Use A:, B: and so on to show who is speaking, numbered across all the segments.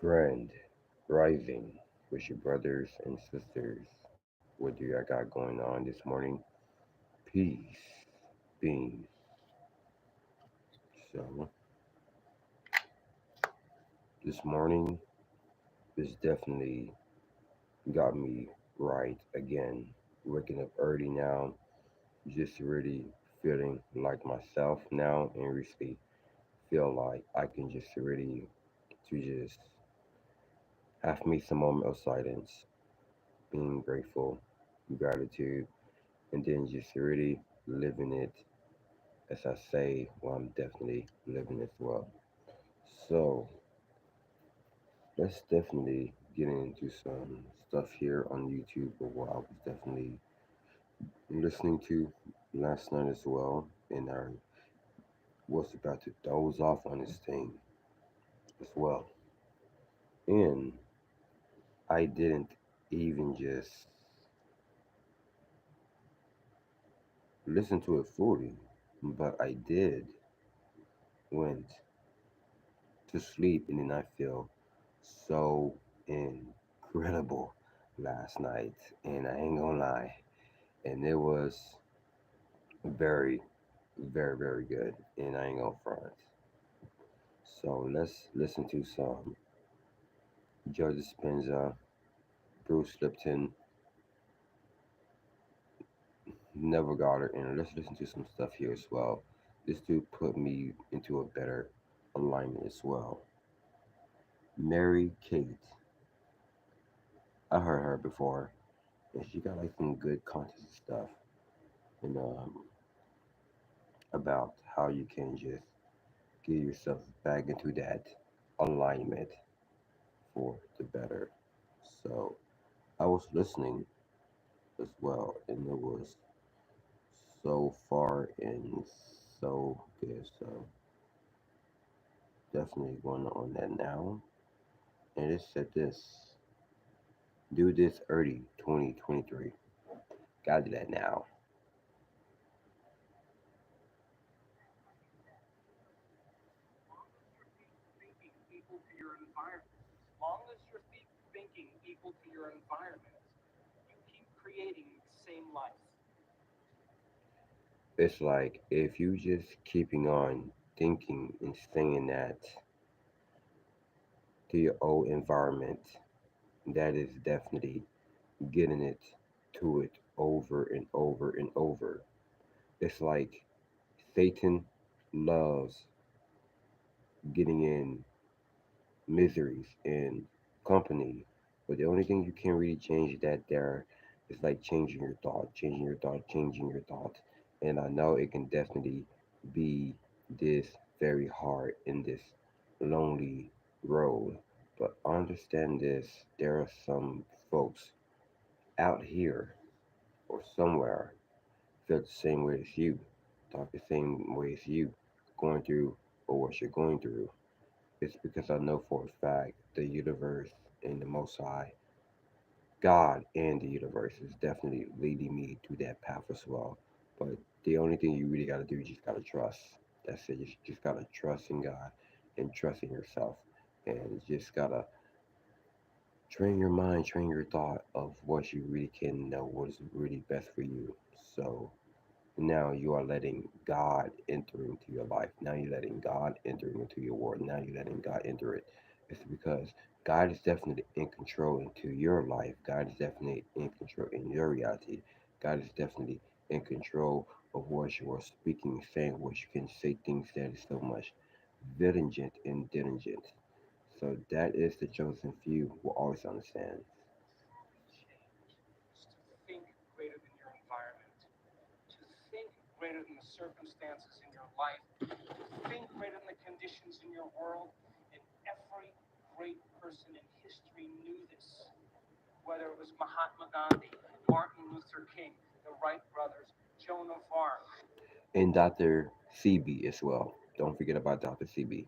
A: Grand Rising with your brothers and sisters. What do y'all got going on this morning? Peace, beans. So, this morning is definitely got me right again. Waking up early now, just really feeling like myself now, and recently feel like I can just really to just have me some moment of silence, being grateful, gratitude, and then just really living it as I say, well, I'm definitely living as well. So let's definitely get into some stuff here on YouTube of what I was definitely listening to last night as well, and I was about to doze off on this thing as well. And I didn't even just listen to it fully, but I did went to sleep, and then I feel so incredible last night, and I ain't gonna lie, and it was very, very good, and I ain't gonna front. So let's listen to some Joe Dispenza, Bruce Lipton, Never Got It, and let's listen to some stuff here as well. This dude put me into a better alignment as well. Mary Kate, I heard her before, and she got like some good content stuff, and about how you can just get yourself back into that alignment for the better. So I was listening as well, and it was so far and so good. So definitely going on that now. And it said this: do this early 2023. Gotta do that now. It's like if you just keeping on thinking and saying that to your old environment, that is definitely getting it to it over and over and over. It's like Satan loves getting in miseries and company, but the only thing you can really change that there is like changing your thought, changing your thought, changing your thought. And I know it can definitely be this very hard in this lonely road, but understand this: there are some folks out here or somewhere feel the same way as you, talk the same way as you, going through or what you're going through. It's because I know for a fact the universe and the Most High, God and the universe is definitely leading me to that path as well. But the only thing you really got to do, you just got to trust. That's it. You just got to trust in God and trust in yourself. And you just got to train your mind, train your thought of what you really can know, what is really best for you. So now you are letting God enter into your life. Now you're letting God enter into your world. Now you're letting God enter it. It's because God is definitely in control into your life. God is definitely in control in your reality. God is definitely in control of what you are speaking, saying, what you can say, things that is so much diligent and diligent. So that is the chosen few will always understand. And Dr. CB as well. Don't forget about Dr. CB.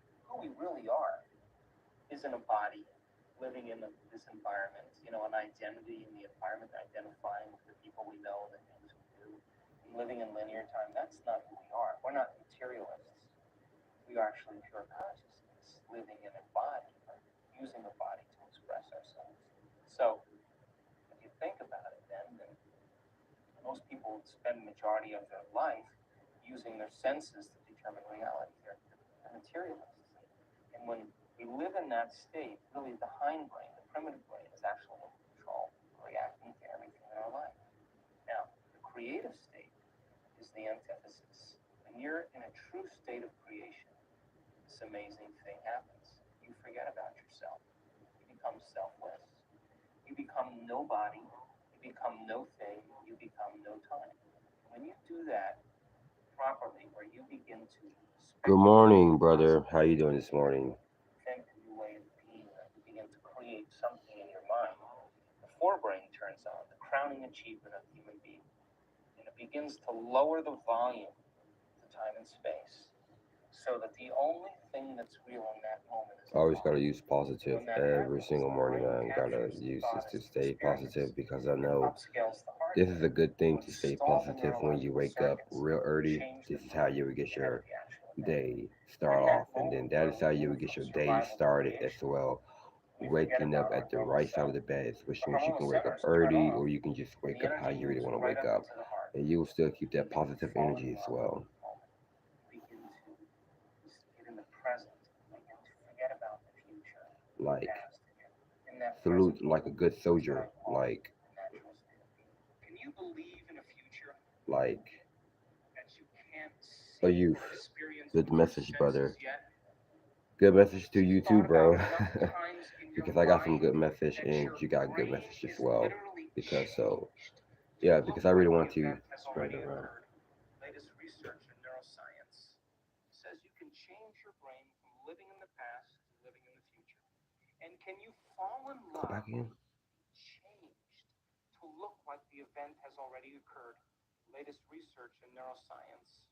B: using the body to express ourselves. So if you think about it, then most people spend the majority of their life using their senses to determine reality. They're materialists. And when we live in that state, really the hindbrain, the primitive brain, is actually in control, reacting to everything in our life. Now, the creative state is the antithesis. When you're in a true state of creation, this amazing thing happens. You forget about yourself. You become selfless. You become nobody. You become no thing. You become no time. When you do that properly, where you begin to
A: Good
B: speculate
A: morning, brother. How you doing this
B: positively,
A: morning?
B: think a new way of being, you begin to create something in your mind, the forebrain turns on, the crowning achievement of the human being, and it begins to lower the volume to time and space, so that the only thing that's real in that moment is
A: I
B: the
A: always gotta
B: thought.
A: use
B: And
A: positive
B: when that
A: every
B: happens,
A: single
B: the
A: morning.
B: brain
A: I gotta
B: captures the
A: use
B: thought
A: this
B: as
A: to
B: the
A: stay
B: experience
A: positive because I
B: and
A: know
B: upscales the
A: this is
B: hardware
A: a good
B: to
A: thing to stay
B: install the
A: positive when you
B: neurological
A: wake up
B: circuits
A: real
B: that
A: early.
B: change the
A: This is how
B: brain
A: you would get
B: ahead of
A: your
B: the actual event.
A: day
B: When
A: start
B: that
A: off, and then
B: moment
A: that
B: where
A: is
B: we
A: how you
B: move
A: would get
B: from
A: your day
B: survival to
A: started as
B: creation,
A: well.
B: we forget
A: Waking up
B: about our
A: at the
B: normal
A: right side of
B: self.
A: the bed, which
B: The
A: means you
B: hormonal
A: can wake up
B: centers turn
A: early
B: off,
A: or you can just
B: and
A: wake
B: the
A: up how
B: energy
A: you really
B: moves
A: want to
B: right
A: wake
B: up
A: up,
B: into the heart.
A: and you will still keep
B: You
A: that
B: begin to
A: positive
B: fall in
A: energy as
B: love with
A: well.
B: the moment. You begin to get in the present. You begin to forget about the future, the
A: Like,
B: past. And you're in that present
A: salute like a
B: moment.
A: good
B: That's what I
A: soldier.
B: call the natural state of being. Can you believe in a future
A: Like
B: that you can't
A: a
B: see or
A: youth.
B: experience
A: Good
B: with your
A: message,
B: senses
A: brother.
B: yet?
A: Good message to
B: Have you
A: you too,
B: thought about
A: bro.
B: enough times in your
A: Because I got some
B: mind
A: good message
B: that
A: and
B: your
A: you got good
B: brain
A: message as
B: is
A: well.
B: literally
A: Because so
B: changed to
A: yeah,
B: look
A: because I really
B: like the
A: want to
B: event has
A: spread it
B: already
A: around.
B: occurred? Latest research in neuroscience says you can change your brain from living in the past to living in the future. And can you fall in
A: Go
B: love
A: back in.
B: with being changed to look like the event has already occurred? Latest research in neuroscience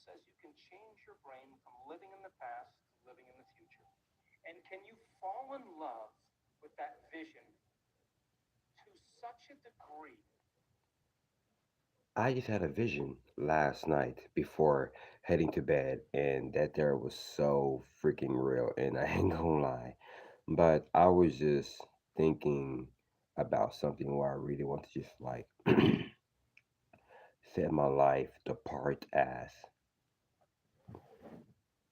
B: says you can change your brain from living in the past to living in the future. And can you fall in love with that vision to such a degree?
A: I just had a vision last night before heading to bed, and that there was so freaking real, and I ain't gonna lie. But I was just thinking about something where I really want to just like set my life apart as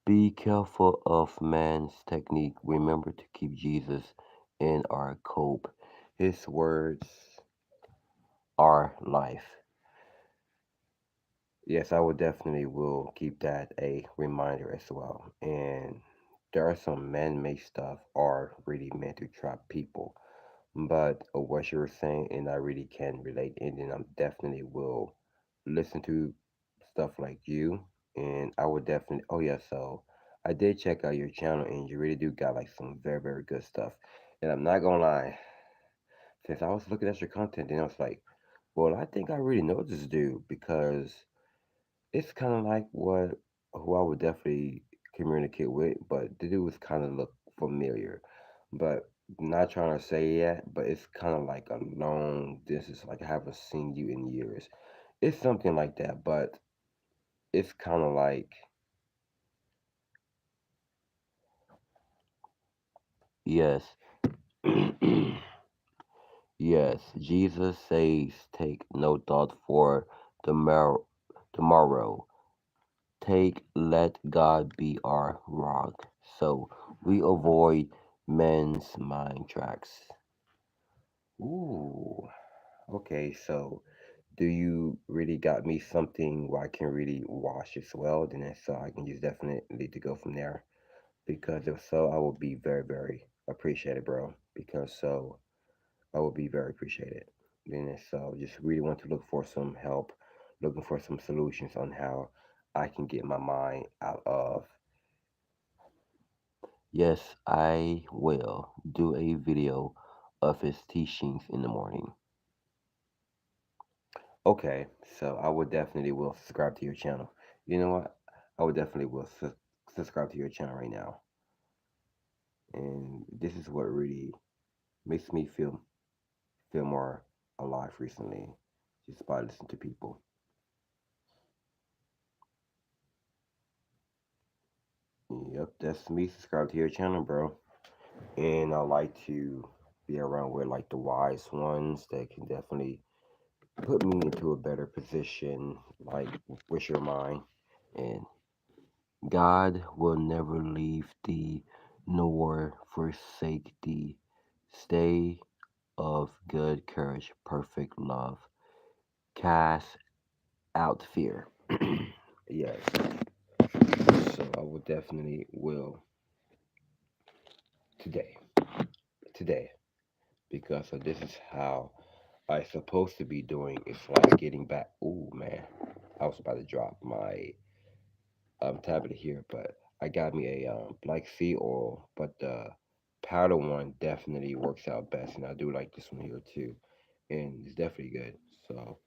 A: be careful of man's technique. Remember to keep Jesus in our cope. His words are life. Yes, I would definitely will keep that a reminder as well. And there are some man-made stuff are really meant to trap people. But what you were saying, and I really can relate, and then I definitely will listen to stuff like you, and I would definitely. Oh yeah, so I did check out your channel, and you really do got like some very very good stuff. And I'm not gonna lie, since I was looking at your content, and I was like, well, I think I really know this dude because it's kind of like what who I would definitely communicate with, but the dude was kind of look familiar, but not trying to say yet. But it's kind of like a long distance, like I haven't seen you in years. It's something like that, but it's kind of like yes, yes. Jesus says, "Take no thought for tomorrow. Tomorrow, take let God be our rock." So we avoid men's mind tracks. Ooh, okay. So do you really got me something where I can really watch as well? Then if so I can just definitely to go from there. Because if so, I will be very, very appreciated, bro. Because so I will be very appreciated. Then if so just really want to look for some help, looking for some solutions on how I can get my mind out of. Yes, I will do a video of his teachings in the morning. Okay, so I would definitely will subscribe to your channel. You know what? I would definitely will subscribe to your channel right now. And this is what really makes me feel more alive recently, just by listening to people. Yep, that's me. Subscribe to your channel, bro. and I like to be around with like the wise ones that can definitely put me into a better position, like with your mind. And God will never leave thee nor forsake thee. Stay of good courage, perfect love. Cast out fear. Yes. So I will definitely will today. Today. Because this is how I supposed to be doing. It's like getting back. Oh man. I was about to drop my tablet here, but I got me a black sea oil, but the powder one definitely works out best, and I do like this one here too, and it's definitely good. So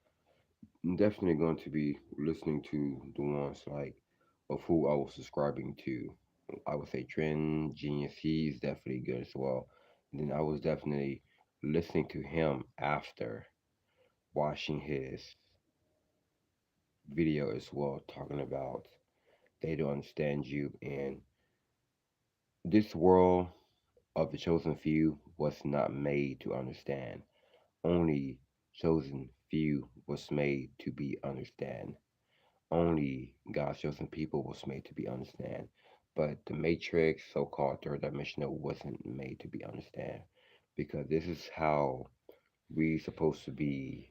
A: I'm definitely going to be listening to the ones like of who I was subscribing to. I would say Trend Genius, he's definitely good as well. And then I was definitely listening to him after watching his video as well, talking about they don't understand you and this world of the chosen few was not made to understand. Only chosen few was made to be understand. Only God's chosen people was made to be understand. But the matrix, so-called third dimensional, wasn't made to be understand. Because this is how we supposed to be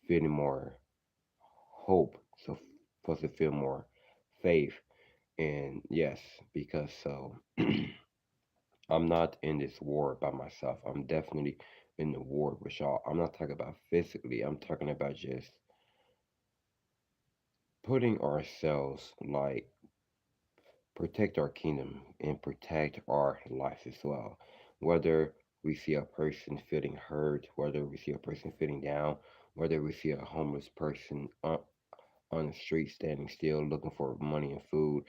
A: feeling more hope. So supposed to feel more faith. And yes, because so I'm not in this war by myself. I'm definitely in the war with y'all. I'm not talking about physically. I'm talking about just putting ourselves like protect our kingdom and protect our life as well. Whether we see a person feeling hurt, whether we see a person feeling down, whether we see a homeless person on the street standing still looking for money and food,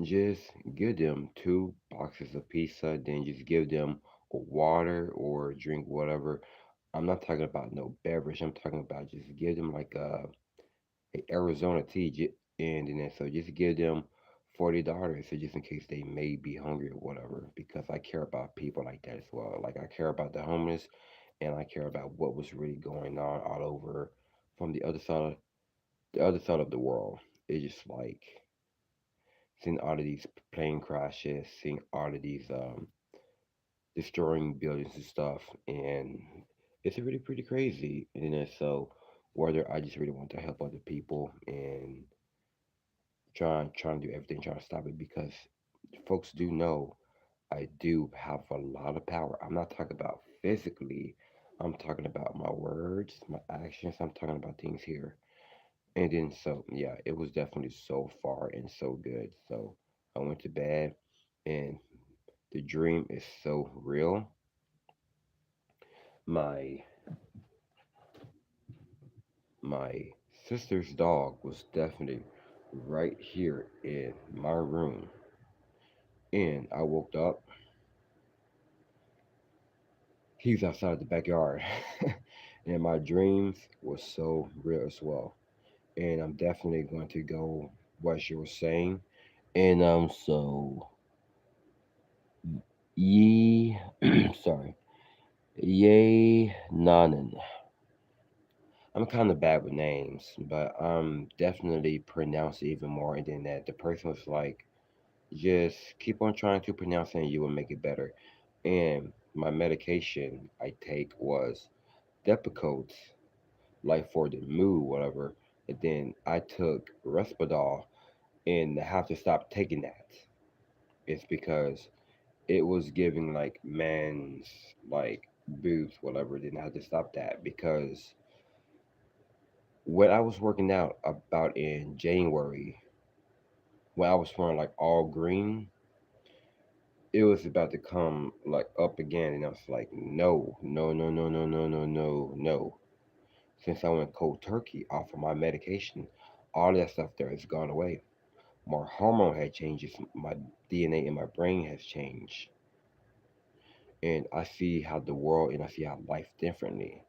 A: just give them 2 boxes of pizza, then just give them a water or drink, whatever. I'm not talking about no beverage. I'm talking about just give them like a Arizona tea, and then so just give them $40, so just in case they may be hungry or whatever. Because I care about people like that as well. Like I care about the homeless, and I care about what was really going on all over from the other side of the world. It's just like seeing all of these plane crashes, seeing all of these destroying buildings and stuff, and it's really pretty crazy. And then so whether I just really want to help other people and trying to do everything, trying to stop it because folks do know I do have a lot of power. I'm not talking about physically. I'm talking about my words, my actions. I'm talking about things here. And then so yeah, it was definitely so far and so good. So I went to bed and the dream is so real. My my sister's dog was definitely right here in my room. And I woke up, he's outside the backyard. And my dreams was so real as well. And I'm definitely going to go what you were saying. And so ye sorry. Yay Nanan. I'm kind of bad with names, but I'm definitely pronounce it even more. And then that the person was like, just keep on trying to pronounce it and you will make it better. And my medication I take was Depakote, like for the mood, whatever. And then I took Respital and I have to stop taking that. It's because it was giving like man's like boobs, whatever. Then I had to stop that because when I was working out about in January, when I was wearing like all green, it was about to come like up again, and I was like, no, no, no, no, no, no, no, no, no. Since I went cold turkey off of my medication, all that stuff there has gone away. My hormone had changes, my DNA in my brain has changed, and I see how the world and I see how life differently.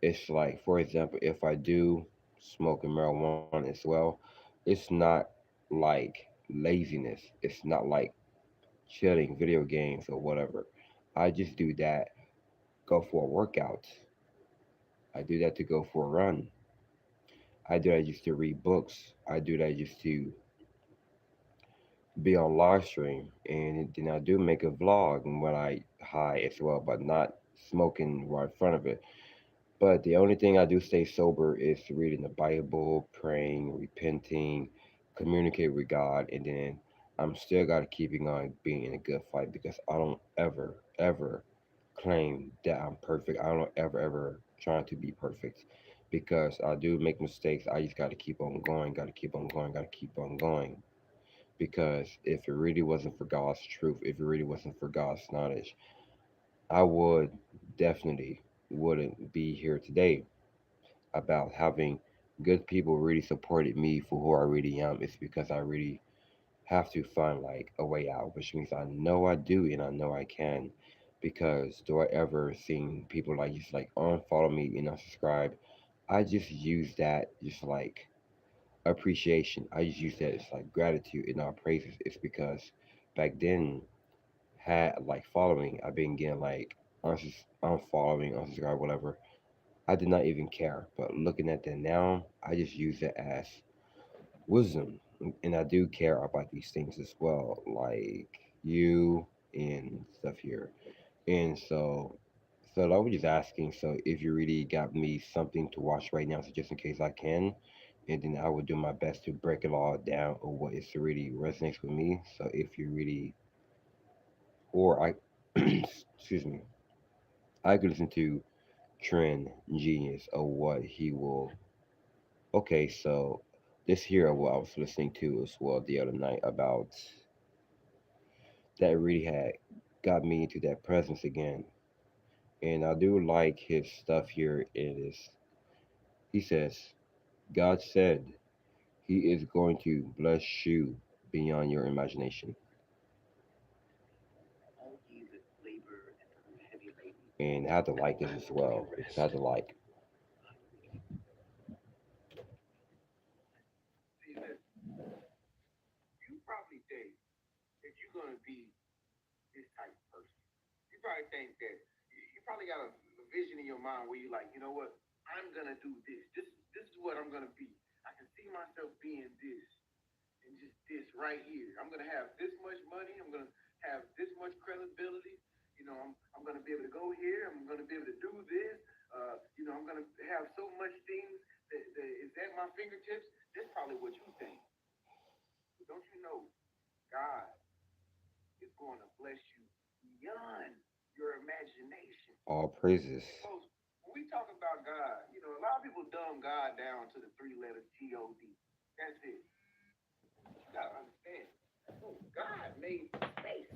A: It's like, for example, if I do smoke marijuana as well, it's not like laziness. It's not like chilling, video games or whatever. I just do that. Go for a workout. I do that to go for a run. I do that just to read books. I do that just to be on live stream. And then I do make a vlog when I high as well, but not smoking right in front of it. But the only thing I do stay sober is reading the Bible, praying, repenting, communicate with God, and then I'm still got to keeping on being in a good fight because I don't ever, ever claim that I'm perfect. I don't ever trying to be perfect because I do make mistakes. I just got to keep on going, got to keep on going, got to keep on going. Because if it really wasn't for God's truth, if it really wasn't for God's knowledge, I would definitely wouldn't be here today about having good people really supported me for who I really am. It's because I really have to find like a way out, which means I know I do and I know I can. Because do I ever seen people like just like unfollow me and unsubscribe? I just use that just like appreciation. I just use that as like gratitude and not praises. It's because back then had like following, I've been getting like unfollowing, unsubscribe, whatever. I did not even care. But looking at that now, I just use it as wisdom. And I do care about these things as well, like you and stuff here. And so I was just asking, so if you really got me something to watch right now, so just in case I can, and then I would do my best to break it all down or what is really resonates with me. So if you really, or I, excuse me, I could listen to Trend Genius or what he will. Okay, so this here what I was listening to as well the other night about that really had got me into that presence again. And I do like his stuff here. It is he says, God said he is going to bless you beyond your imagination. And I had to like this as well because I had to like
C: See, listen, you probably think that you're gonna be this type of person. You probably think that you probably got a vision in your mind where you're like, you know what, I'm gonna do this. This is what I'm gonna be. I can see myself being this and just this right here. I'm gonna have this much money. I'm gonna have this much credibility. I'm gonna be able to go here. I'm gonna be able to do this. I'm gonna have so much things that is at my fingertips. That's probably what you think. But don't you know God is going to bless you beyond your imagination.
A: all praises.
C: Folks, when we talk about God, a lot of people dumb God down to the three letters God. That's it. But you got to understand, God made space.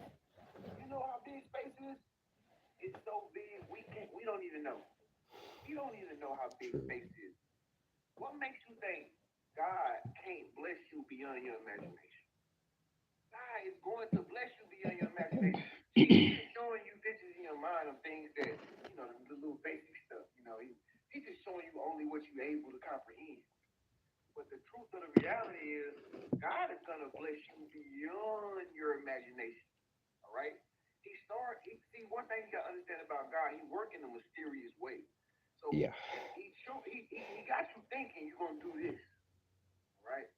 C: You know how big space is? It's so big we don't even know. We don't even know how big
A: True.
C: space is. What makes you think God can't bless you beyond your imagination? God is going to bless you beyond your imagination. See, he's just showing you pictures in your mind of things that, the little basic stuff. He's just showing you only what you're able to comprehend. But the truth of the reality is, God is going to bless you beyond your imagination. All right? See, one thing you got to understand about God, he works in a mysterious way. So
A: Yeah.
C: he got you thinking you're going to do this, right?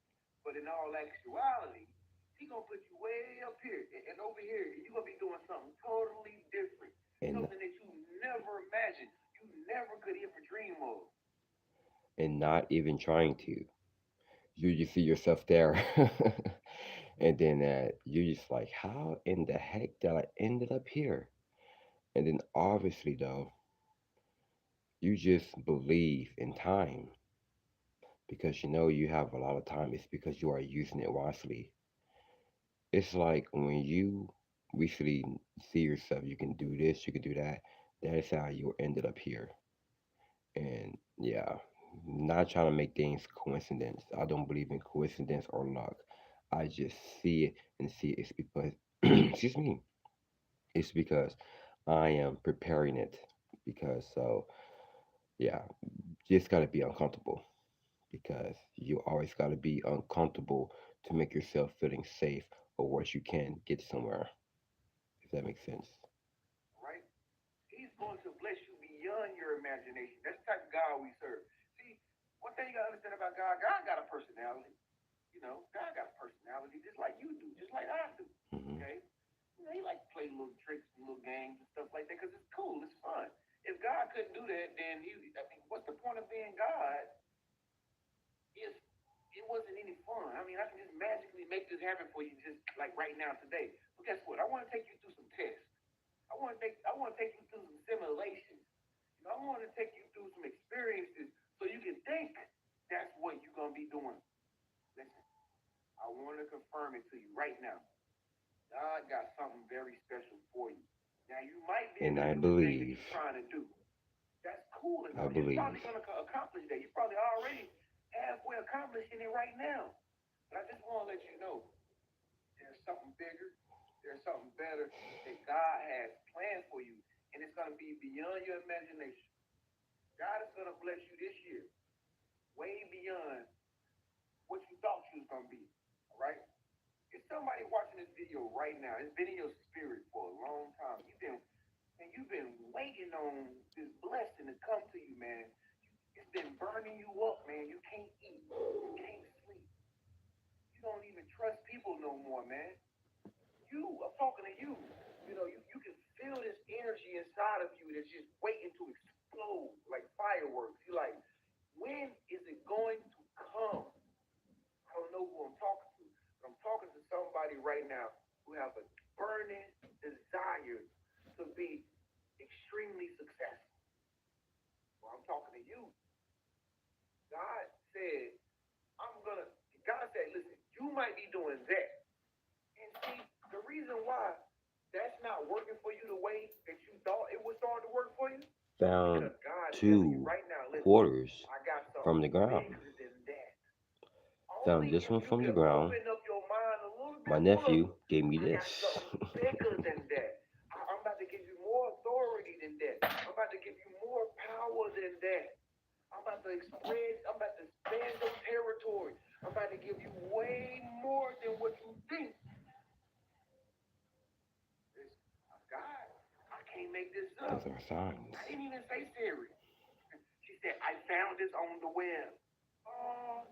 C: But in all actuality, he gonna put you way up here, and over here you're gonna be doing something totally different,
A: And
C: something that you never imagined, you never could ever dream of.
A: not even trying to. You just see yourself there. And then you just like, how in the heck did I ended up here? And then obviously though, you just believe in time because you know you have a lot of time. It's because you are using it wisely. It's like when you recently see yourself, you can do this, you can do that. That is how you ended up here. And yeah, not trying to make things coincidence. I don't believe in coincidence or luck. I just see it and see it's because excuse me. It's because I am preparing it. Because so yeah, just gotta be uncomfortable. Because you always gotta be uncomfortable to make yourself feeling safe or worse you can get somewhere. Does that make sense?
C: right? He's going to bless you beyond your imagination. That's the type of God we serve. See, one thing you gotta understand about God, God got a personality. You know, God got a personality just like you do, just like I do.
A: Hmm.
C: Okay? You know, he like to play little tricks and little games and stuff like that because it's cool, it's fun. If God couldn't do that, then I mean, what's the point of being God if it wasn't any fun? I mean, I can just magically make this happen for you just like right now today. But guess what? I want to take you through some tests. I want to take you through some simulations. You know, I want to take you through some experiences so you can think that's what you're gonna be doing. Listen, I want to confirm it to you right now. God got something very special for you. Now you might be
A: And
C: able to
A: I
C: do the thing that
A: believe,
C: you're trying to do. That's cool
A: I
C: enough. You're
A: believe.
C: probably gonna accomplish that. You're probably already halfway accomplishing it right now. But I just want to let you know there's something bigger, there's something better that God has planned for you, and it's gonna be beyond your imagination. God is gonna bless you this year, way beyond what you thought you was gonna be. All right? If somebody watching this video right now, it's been in your spirit for a long time. You've been waiting on this blessing to come to you, man. It's been burning you up, man. You can't eat, you can't sleep. You don't even trust people no more, man. I'm talking to you. You know, you can feel this energy inside of you that's just waiting to explode like fireworks. You're like, when is it going to come? I don't know who I'm talking to, but I'm talking to somebody right now who have a burning desire to be extremely successful. Well, I'm talking to you. God said, I'm gonna. God said, listen, you might be doing that, and see the reason why that's not working for you the way that you thought it was starting to work for you is
A: Found
C: because God is telling you
A: two
C: right now, listen,
A: quarters
C: I got
A: from
C: something
A: the ground.
C: bigger than that.
A: Found
C: Only
A: this
C: if
A: one
C: you
A: from the
C: can
A: ground.
C: open up your mind a little
A: My
C: bit further.
A: nephew gave me
C: I got
A: this.
C: something bigger than that. I'm about to give you more authority than that. I'm about to give you more power than that. I'm about to expand your territory. I'm about to give you way more than what you think. It's, God, I can't make this
A: Those
C: up.
A: are signs.
C: I didn't even say Siri. She said, I found this on the web. Oh,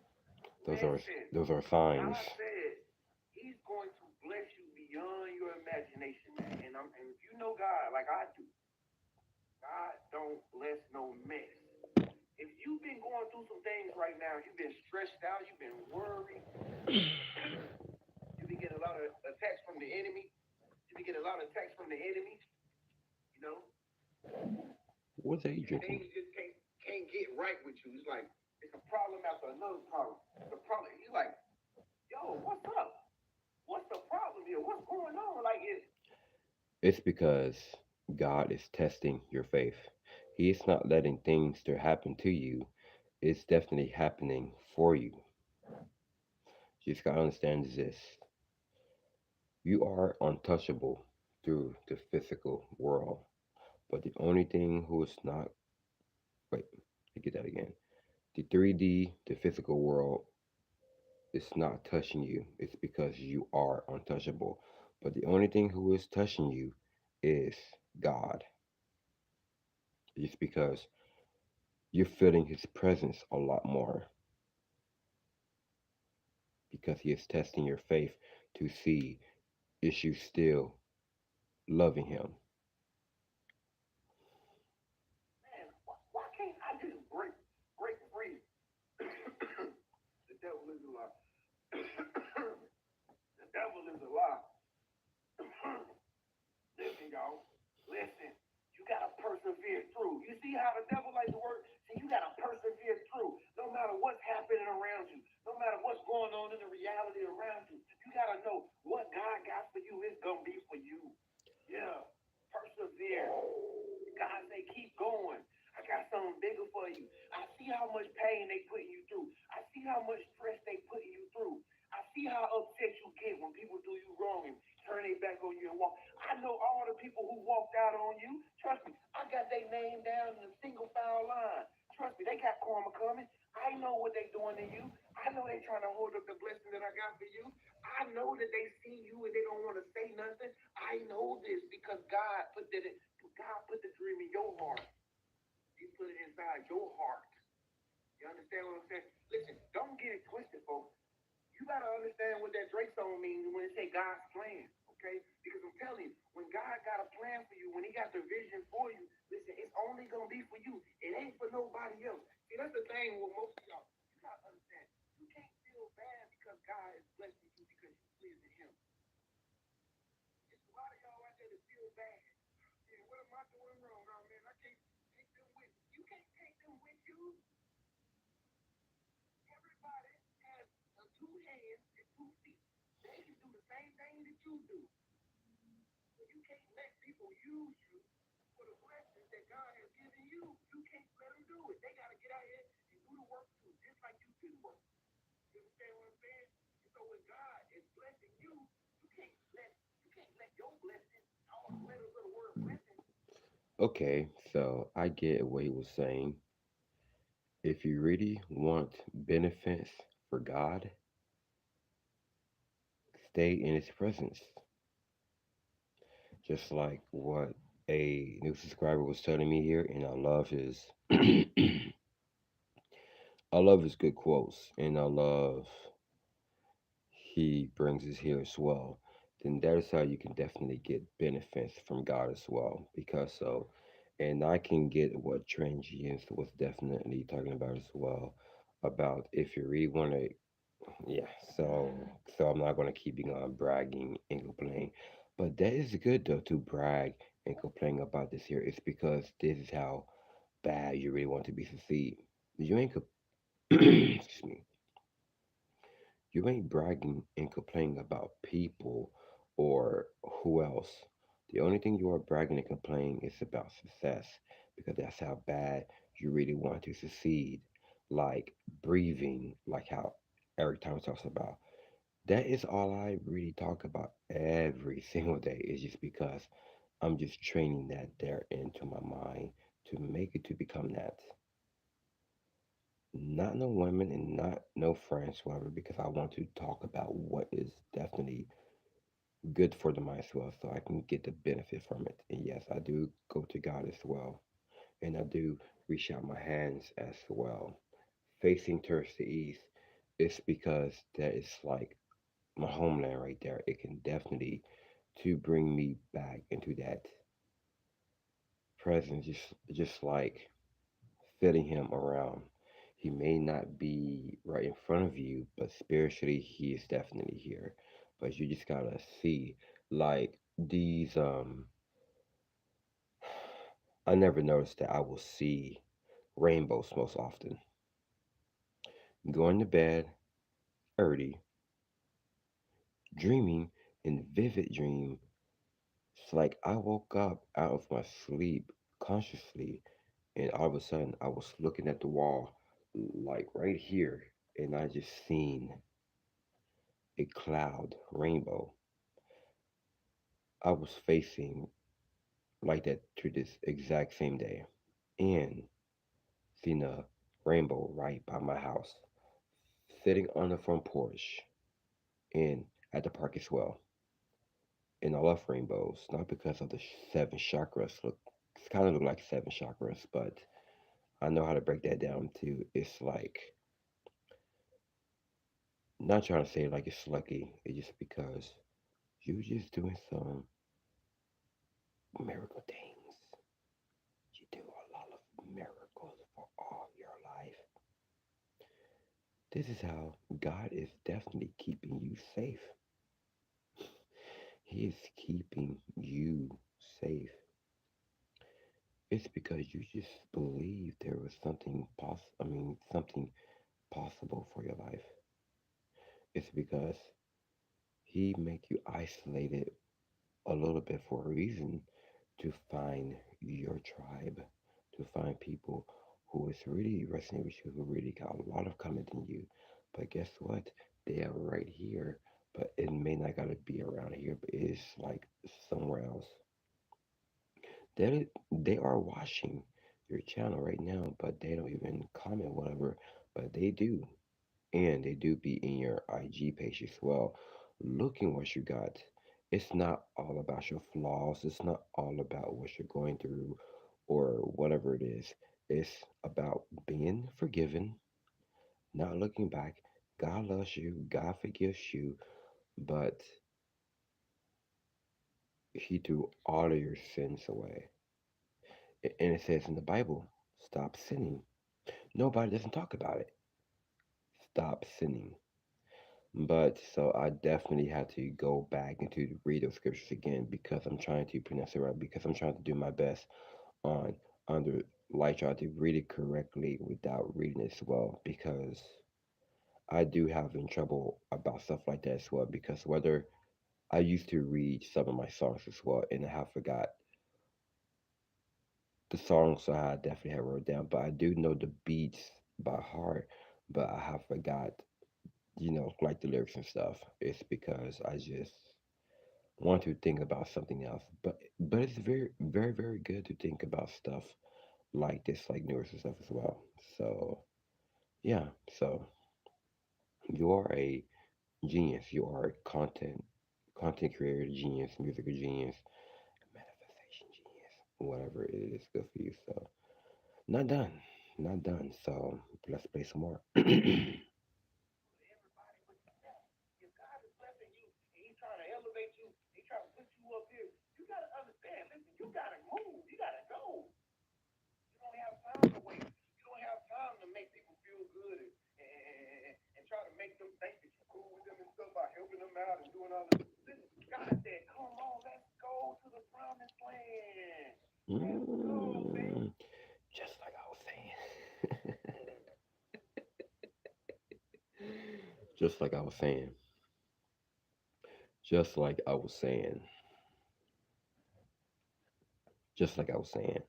A: Those are
C: listen.
A: those are signs.
C: God said He's going to bless you beyond your imagination, man. And if you know God like I do, God don't bless no mess. If you've been going through some things right now, you've been stressed out, you've been worried, you've been getting a lot of attacks from the enemy, you've been getting a lot of attacks from the enemy, you know,
A: What are you
C: and
A: drinking?
C: things just can't get right with you. It's like it's a problem after another problem. It's a problem. You're like, yo, what's up? What's the problem here? What's going on? Like
A: It's because God is testing your faith. He's not letting things to happen to you. It's definitely happening for you. You just gotta understand is this. You are untouchable through the physical world. But the only thing who is not, wait, I get that again. The 3D, the physical world, is not touching you. It's because you are untouchable. But the only thing who is touching you is God. It's because you're feeling His presence a lot more because He is testing your faith to see is you still loving Him.
C: man, why can't I just break free? The devil is a lie. The devil is a lie. Listen, y'all. Listen. You gotta persevere through. You see how the devil likes to work? See, you gotta persevere through. No matter what's happening around you, no matter what's going on in the reality around you, you gotta know what God got for you is gonna be for you. Yeah. Persevere. God say, keep going. I got something bigger for you. I see how much pain they putting you through. I see how much stress they putting you through. I see how upset you get when people do you wrong and turn their back on you and walk. I know all the people who walked out on you. Trust me, I got their name down in a single file line. Trust me, they got karma coming. I know what they doing to you. I know they trying to hold up the blessing that I got for you. I know that they see you and they don't want to say nothing. I know this because God put the dream in your heart. He put it inside your heart. You understand what I'm saying? Listen, don't get it twisted, folks. You gotta understand what that Drake song means when it say God's plan. Okay? Because I'm telling you, when God got a plan for you, when He got the vision for you, listen, it's only gonna be for you. It ain't for nobody else. See, that's the thing with most of y'all. You gotta understand. You can't feel bad because God is blessing you because you please Him. It's a lot of y'all out there that feel bad. Man, what am I doing wrong? Oh man, I can't take them with me. You can't take them with you. Everybody has two hands and two feet. They can do the same thing that you do. So you can't let people use you for the blessings that God has given you. You can't let them do it. They got to get out here and do the work too, just like you do the work. You understand what I'm saying? And so when God is blessing you, you can't let your blessing, all the letters of the word blessing.
A: Okay, so I get what he was saying. If you really want benefits for God, stay in His presence. Just like what a new subscriber was telling me here, and I love his, I love his good quotes, and I love he brings us here as well. Then that is how you can definitely get benefits from God as well. Because so, and I can get what Transient was definitely talking about as well. About if you really want to, yeah. So, so I'm not gonna keep on bragging and complaining, but that is good though to brag and complain about this here. It's because this is how bad you really want to be succeed. You ain't, excuse me, you ain't bragging and complaining about people or who else. The only thing you are bragging and complaining is about success because that's how bad you really want to succeed. Like breathing, like how Eric Thomas talks about. That is all I really talk about every single day. Is just because I'm just training that there into my mind to make it to become that. Not no women and not no friends, however, because I want to talk about what is definitely good for the mind as well, so I can get the benefit from it. And yes, I do go to God as well, and I do reach out my hands as well. Facing towards the east, it's because that is like my homeland right there. It can definitely to bring me back into that presence, just like feeling him around. He may not be right in front of you, but spiritually he is definitely here. But you just gotta see like these I never noticed that I will see rainbows most often. Going to bed early, dreaming in vivid dream. It's like I woke up out of my sleep consciously and all of a sudden I was looking at the wall like right here and I just seen a cloud rainbow. I was facing like that to this exact same day and seen a rainbow right by my house, sitting on the front porch and at the park as well. And I love rainbows, not because of the seven chakras. Look, it's kind of look like seven chakras, but I know how to break that down too. It's like not trying to say like it's lucky. It's just because you just doing some miracle things. You do a lot of miracles for all your life. This is how God is definitely keeping you safe. He is keeping you safe. It's because you just believe there was something something possible for your life. It's because he make you isolated a little bit for a reason to find your tribe, to find people who is really resonating with you, who really got a lot of common than you. But guess what? They are right here, but it may not gotta be around here, but it's like somewhere else. They are watching your channel right now, but they don't even comment whatever. but they do. And they do be in your IG page as well. Looking what you got. It's not all about your flaws. It's not all about what you're going through or whatever it is. It's about being forgiven, not looking back. God loves you. God forgives you. But He threw all of your sins away. And it says in the Bible, stop sinning. Nobody doesn't talk about it. Stop sinning. But so I definitely had to go back and to read those scriptures again because I'm trying to pronounce it right, because I'm trying to do my best on under like try to read it correctly without reading it as well, because I do have in trouble about stuff like that as well, because whether I used to read some of my songs as well and I have forgot the songs, so I definitely have wrote down, but I do know the beats by heart, but I have forgot, like the lyrics and stuff. It's because I just want to think about something else. But it's very very very good to think about stuff like this, like news and stuff as well. So yeah, so you are a genius. You are a content creator genius, musical genius, manifestation genius, whatever it is good for you. So not done, not done. So let's play some more.
C: Everybody, but if God is blessing you and He's trying to elevate you, He's trying to put you up here, you got to understand. Listen, you got to move. You got to go. You don't have time to wait. You don't have time to make people feel good and try to make them think that you're cool with them and stuff by helping them out and doing all this. Listen, God said, come on, let's go to the promised land. Let's go, baby.
A: Mm, just like I was saying. Just like I was saying. Just like I was saying. Just like I was saying.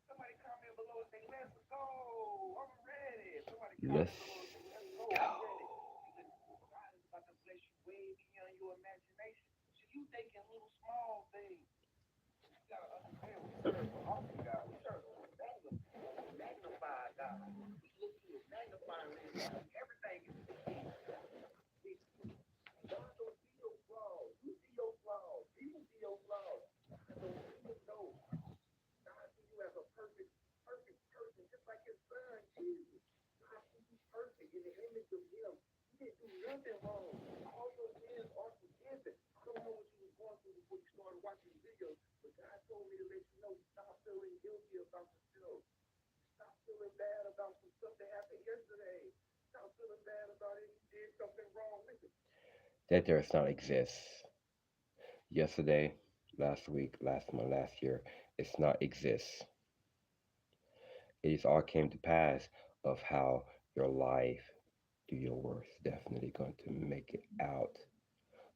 C: Somebody comment below and say, let's go. I'm ready. Somebody
A: Let's
C: comment below and say, let's go.
A: go.
C: I'm ready. Listen, God is about to bless you way beyond your imagination. So you thinking little small things. You gotta understand we serve an awesome God. We serve a magnified God. We look to a magnifying lens. Everything is big. Big. God don't see your flaws. You see your flaws. People see your flaws. God don't see it. No. God see you as a perfect person, just like His Son Jesus. God see you perfect in the image of Him. You didn't do nothing wrong. All your sins are forgiven. I don't know what you was going through before you started watching the video, but God told me to let you know, stop feeling guilty about yourself. Stop feeling bad about some stuff that happened yesterday. Stop feeling bad about it. You did something wrong. Listen,
A: That does not exist. Yesterday, last week, last month, last year, it's not exist. It is all came to pass of how your life, do your work, is definitely going to make it out.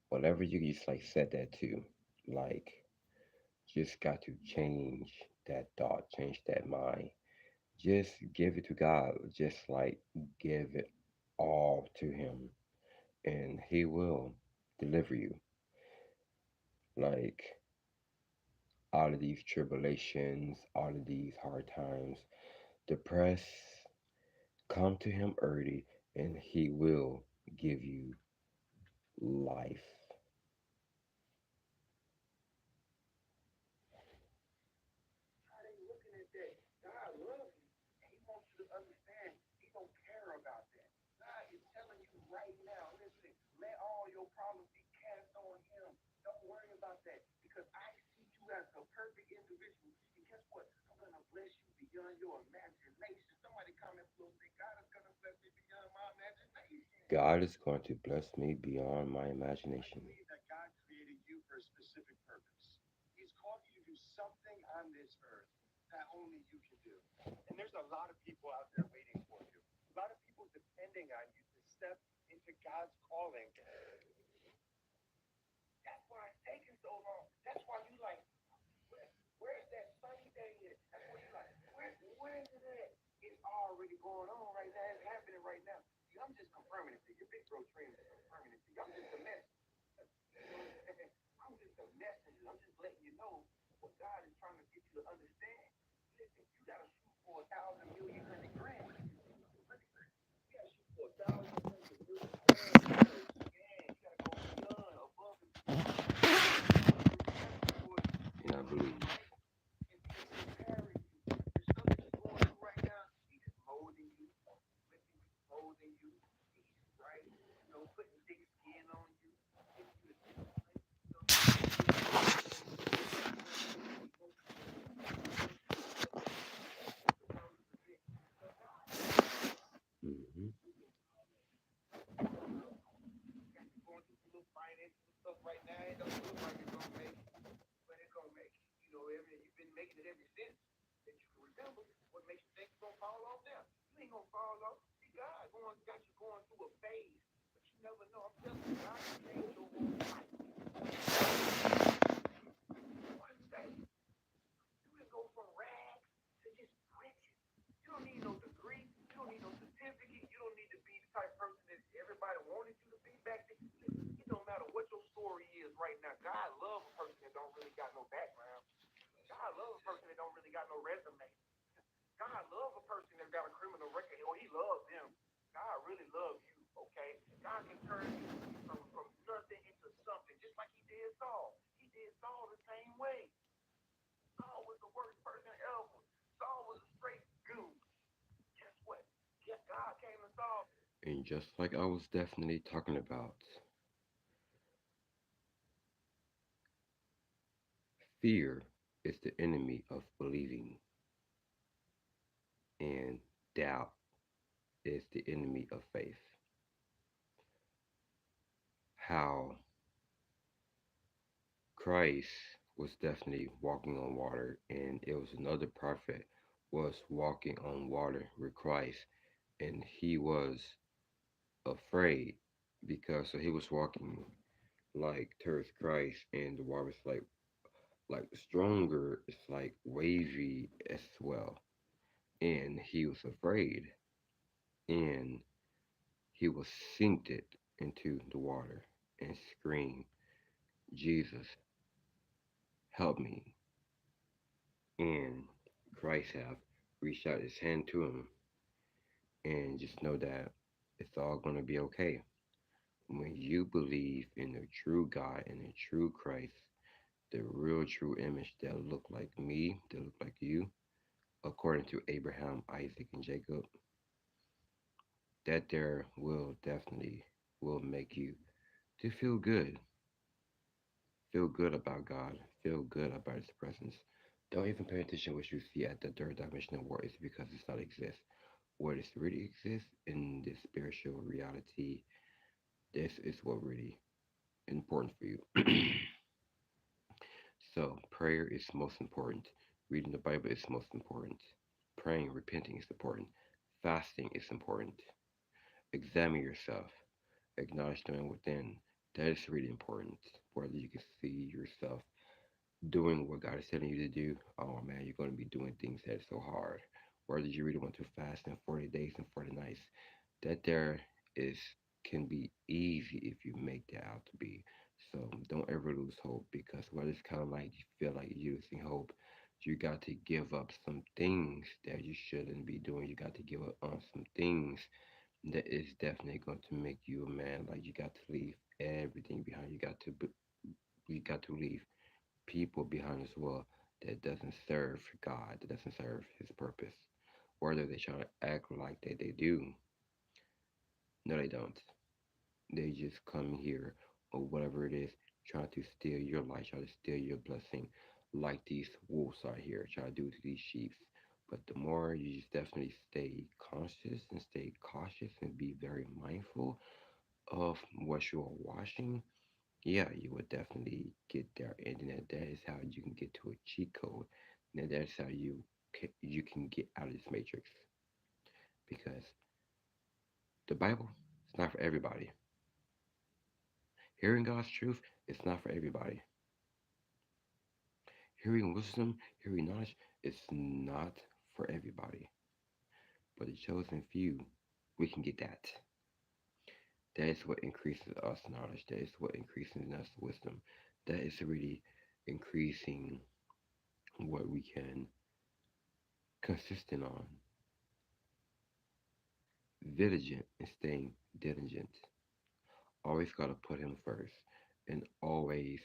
A: Whatever you just like said that to, like just got to change that thought, change that mind. Just give it to God. Just like give it all to Him, and He will deliver you. Like out of these tribulations, out of these hard times, depressed, come to Him early, and He will give you life.
C: how they looking at that? God loves you. And He wants you to understand He don't care about that. God is telling you right now, listen, let all your problems be cast on Him. Don't worry about that because I see you as a perfect individual. And guess what? I'm going to bless you beyond your imagination. Somebody comment below say, God is going to bless me beyond my imagination.
A: God is going to bless me beyond my
C: I
A: imagination.
C: believe that God created you for a specific purpose. He's called you to do something on this earth that only you can do. And there's a lot of people out there waiting for you. A lot of people depending on you to step into God's calling. That's why it's taking so long. That's why you like, where's that sunny day at? That's why you like, where is it at? It's already going on right now. It's happening right now. See, I'm just confirming it to you. Big bro train is confirming it to you. I'm just a mess. You know what I'm saying? I'm just a messenger. I'm just letting you know what God is trying to get you to understand. Listen, you gotta shoot for 1,000 million, 100 grand. putting thick skin on you, giving you a discipline. You know, you got to get in there and go through the world is a bit. So God,
A: Hmm.
C: got you going through some little financial stuff right now. It don't look like it's gonna make it, but it's gonna make it. You know, you've been making it ever since that you can remember. What makes you think it's gonna fall off now? You ain't gonna fall off. See, God got you going through a phase, but you never know. I'm telling you, God can change your whole life. One day, you can go from rags to just riches. You don't need no degree. You don't need no certificate. You don't need to be the type of person that everybody wanted you to be back then. Listen, it don't matter what your story is right now. God loves a person that don't really got no background. God loves a person that don't really got no resume. God loves a person that got a criminal record, or He loves them. God really loves you, okay? God can turn you from nothing into something, just like He did Saul. He did Saul the same way. Saul was the worst person ever. Saul was a straight goon. Guess what? God came to Saul.
A: And just like I was definitely talking about, fear is the enemy of believing, and doubt is the enemy of faith. How Christ was definitely walking on water, and it was another prophet was walking on water with Christ, and he was afraid because so he was walking like towards Christ, and the water was like stronger, it's like wavy as well, and he was afraid, and he was sinked into the water and screamed, Jesus, help me. And Christ have reached out his hand to him, and just know that it's all going to be okay. When you believe in the true God and the true Christ, the real true image that look like me, that look like you, according to Abraham, Isaac, and Jacob, that there will definitely will make you to feel good about God, feel good about His presence. Don't even pay attention what you see at the third dimensional world. It's because it's not exist. What is really exists in this spiritual reality, this is what really important for you. So prayer is most important. Reading the Bible is most important. Praying, repenting is important. Fasting is important. Examine yourself. Acknowledge doing within. That is really important. Whether you can see yourself doing what God is telling you to do, oh man, you're going to be doing things that are so hard. Whether you really want to fast in 40 days and 40 nights, that there is can be easy if you make that out to be. So don't ever lose hope, because whether it's kind of like you feel like you're losing hope, you got to give up some things that you shouldn't be doing. You got to give up on some things that is definitely going to make you a man. Like you got to leave everything behind. You got to leave people behind as well that doesn't serve God, that doesn't serve His purpose. Whether they try to act like that they do, no, they don't. They just come here or whatever it is, trying to steal your life, try to steal your blessing, like these wolves are here, try to do to these sheep. But the more you just definitely stay conscious and stay cautious and be very mindful of what you are watching, yeah, you would definitely get there. And then that is how you can get to a cheat code. And that's how you can get out of this matrix, because the Bible is not for everybody. Hearing God's truth is not for everybody. Hearing wisdom, hearing knowledge is not for everybody. But the chosen few, we can get that. That is what increases us knowledge. That is what increases in us wisdom. That is really increasing what we can consistent on. Vigilant and staying diligent. Always got to put Him first. And always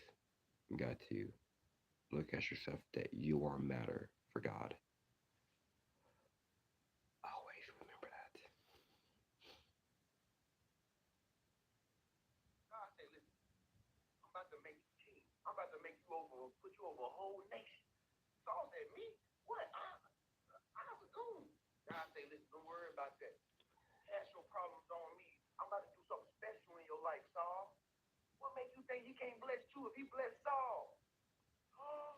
A: got to look at yourself that you are matter for God. Always remember that.
C: to make you king. I'm about to make you over, put you over a whole nation. Saul said, me? What? I'm a goon. God say, listen, don't worry about that. Cast your problems on me. I'm about to do something special in your life, Saul. What makes you think he can't bless you if he blessed Saul? Huh?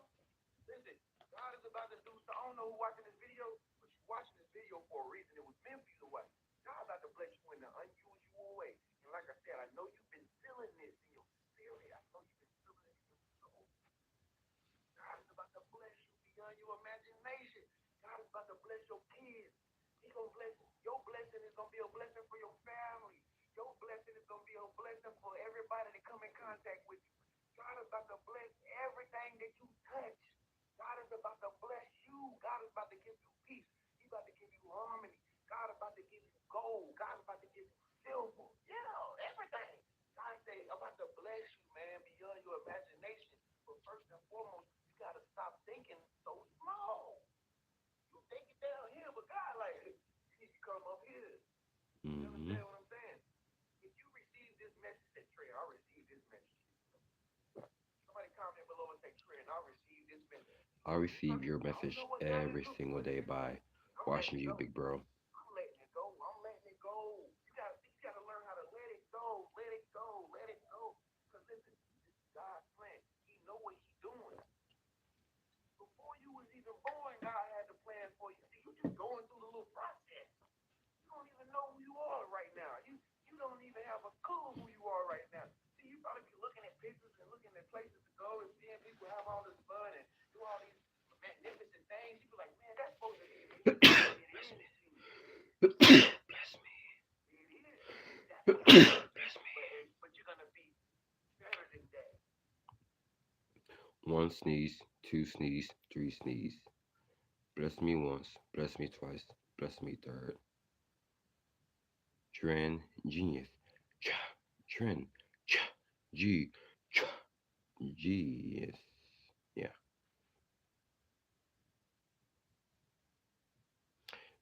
C: Listen, God is about to do something. I don't know who watching this video, but you're watching this video for a reason. It was meant for you to watch. God about to bless you in an unusual way. And like I said, I know you've been feeling this in your spirit. I know you've been feeling it in your soul. God is about to bless you beyond your imagination. God is about to bless your kids. He's gonna bless you. Your blessing is gonna be a blessing for your family. Your blessing is gonna be a blessing for everybody that come in contact with you. God is about to bless everything that you touch. God is about to bless you. God is about to give you peace. He's about to give you harmony. God is about to give you gold. God is about to give you silver. Yeah, everything. God say, I'm about to bless you, man, beyond your imagination. But first and foremost, you gotta stop thinking so small. You think it down here, but God like, you need to come up here. You
A: Mm-hmm.
C: understand what I'm saying? If you receive this message, say, Trey, I received this message. Somebody comment below and say, Trey, I received this message.
A: I receive your
C: I don't
A: message
C: know what God is
A: every
C: looking
A: single
C: for.
A: day by
C: I'm letting
A: watching
C: it
A: you,
C: go.
A: big bro.
C: I'm letting it go. I'm letting it go. You gotta learn how to let it go. Let it go. Let it go. Cause listen, this is God's plan. He know what he's doing. Before you was even born, God had the plan for you. See, you just going through the little process. You don't even know who you are right now. You don't even have a clue who you are right now. See, you probably be looking at pictures and looking at places to go and seeing people have all this fun and do all these magnificent things. You be like, man, that's supposed to be me. It is you.
A: Bless me.
C: It is. That's what I want you. But you're gonna be better than that.
A: One sneeze, two sneeze, three sneeze. Bless me once, bless me twice, bless me third. Trend genius. Cha. Trend. Cha. G. Cha. Genius. Yeah.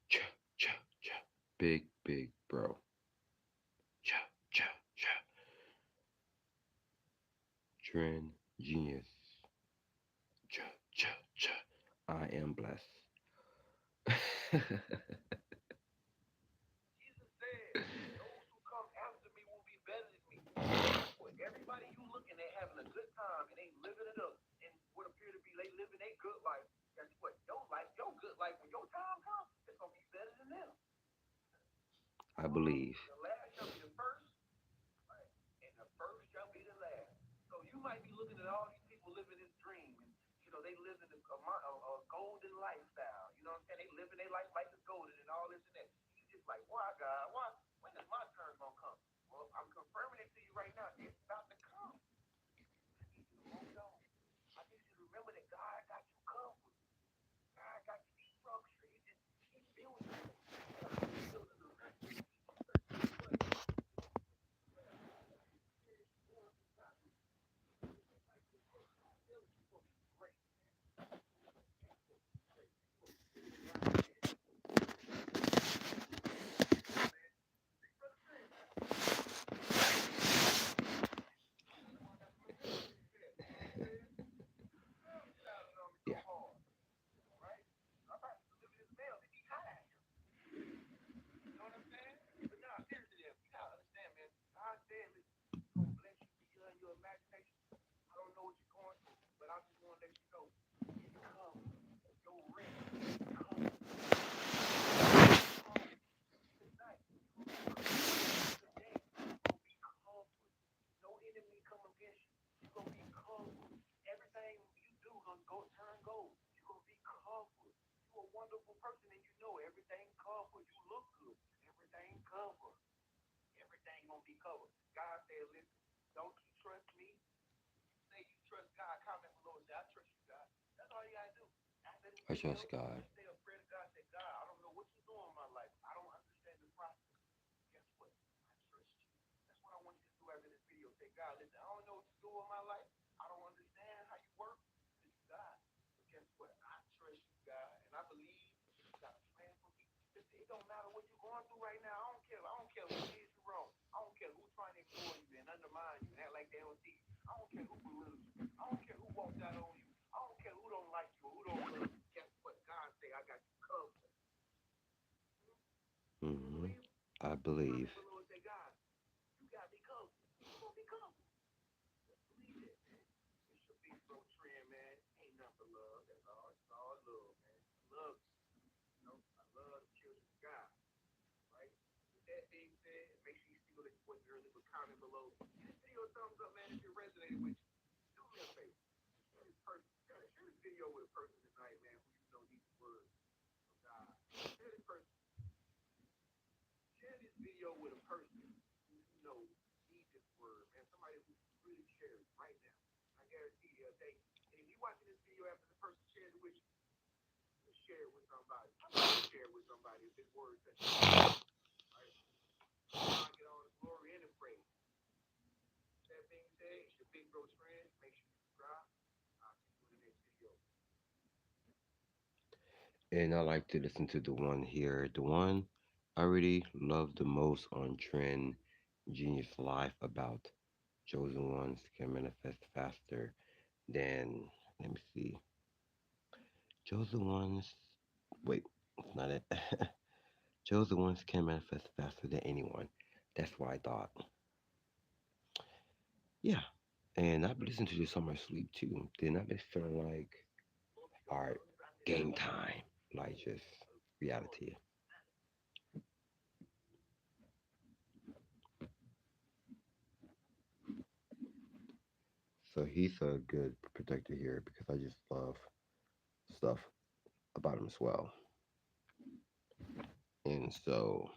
A: Cha. Cha. Cha. Big, big bro. Cha. Cha. Cha. Trend genius. Cha. Cha. Cha. I am blessed.
C: Jesus said, those who come after me will be better than me. Guess what? Everybody you looking at having a good time and ain't living it up and what appear to be they living a good life. Guess what? Your life, your good life, when your time comes, it's gonna be better than them.
A: I believe.
C: The last shall be the first, right? And the first shall be the last. So you might be looking at all these people living this dream, and they live in a golden lifestyle. You know what I'm saying? They living their life is golden and all this and that. You just like, why, God? Why? When is my turn gonna come? Well, I'm confirming it to you right now. It's about to come. I need you to hold on. I need you to remember that God got you covered. God got you structured. He built you. He built it around you.
A: Yeah.
C: Right? I'm about to deliver this mail to be high. You know what I'm saying? But nah, seriously, you gotta understand, man. God said, listen, He's gonna bless you beyond your imagination. I don't know what you're going through, but I just want to let you know it's covered. Your rent is covered. Covered. Tonight, you're gonna be covered. Today, you're gonna be covered. No enemy come against you. You're gonna be covered. Everything you do gonna go turn gold. You're gonna be covered. You're a wonderful person and you know everything covered. You look good. Everything covered. Everything gonna be covered. God said, listen, don't you trust me? You say you trust God. Comment below and say, I trust you, God. That's all you gotta do. After this
A: I
C: video,
A: trust God.
C: just say a prayer to God. Say, God, I don't know what you're doing in my life. I don't understand the process. Guess what? I trust you. That's what I want you to do after this video. Say, God, listen, I don't know what you're doing in my life. I don't understand how you work. This is God. But guess what? I trust you, God. And I believe that you got a plan for me. Listen, it don't matter what you're going through right now. I don't care. I don't care who did you wrong. I don't care who's trying to ignore you and undermine you and act like they don't see you. I don't care who belittles you. I don't care who walks out on you. I don't care who don't like you or who don't love you. Guess what? God say, I got you covered. You
A: Hmm.
C: believe?
A: I
C: How
A: believe.
C: many believers say, God, you got me covered? You gonna be covered? Just believe that, man. It's your big bro trend, man. Ain't nothing but love. That's all. It's all love, man. I love you. You know, I love the children of God. Right? With that being said, make sure you see what you're in the comment below. Give this video a thumbs up, man, if it resonated with you. Do me a favor. Share this person. Share this video with a person tonight, man, who you know needs the word of God. Share this person. Share this video with a person who you know needs this word, man. Somebody who can really share it right now. I guarantee they'll take it. And if you're watching this video after the person shared it with you, just share it with somebody. Share it with somebody if this word touches your life. Right? God get all the glory and the praise. That being said, it's your big bro friend. Make sure you subscribe. I'll see you in the next video.
A: And I like to listen to the one here. The one I really love the most on Trend Genius Life about chosen ones can manifest faster than, let me see, chosen ones. Wait, it's not it. Chosen ones can manifest faster than anyone. That's what I thought. Yeah. And I've been listening to this on my sleep too. Then I've been feeling like, all right, game time. Like just reality. So he's a good protector here because I just love stuff about him as well. And so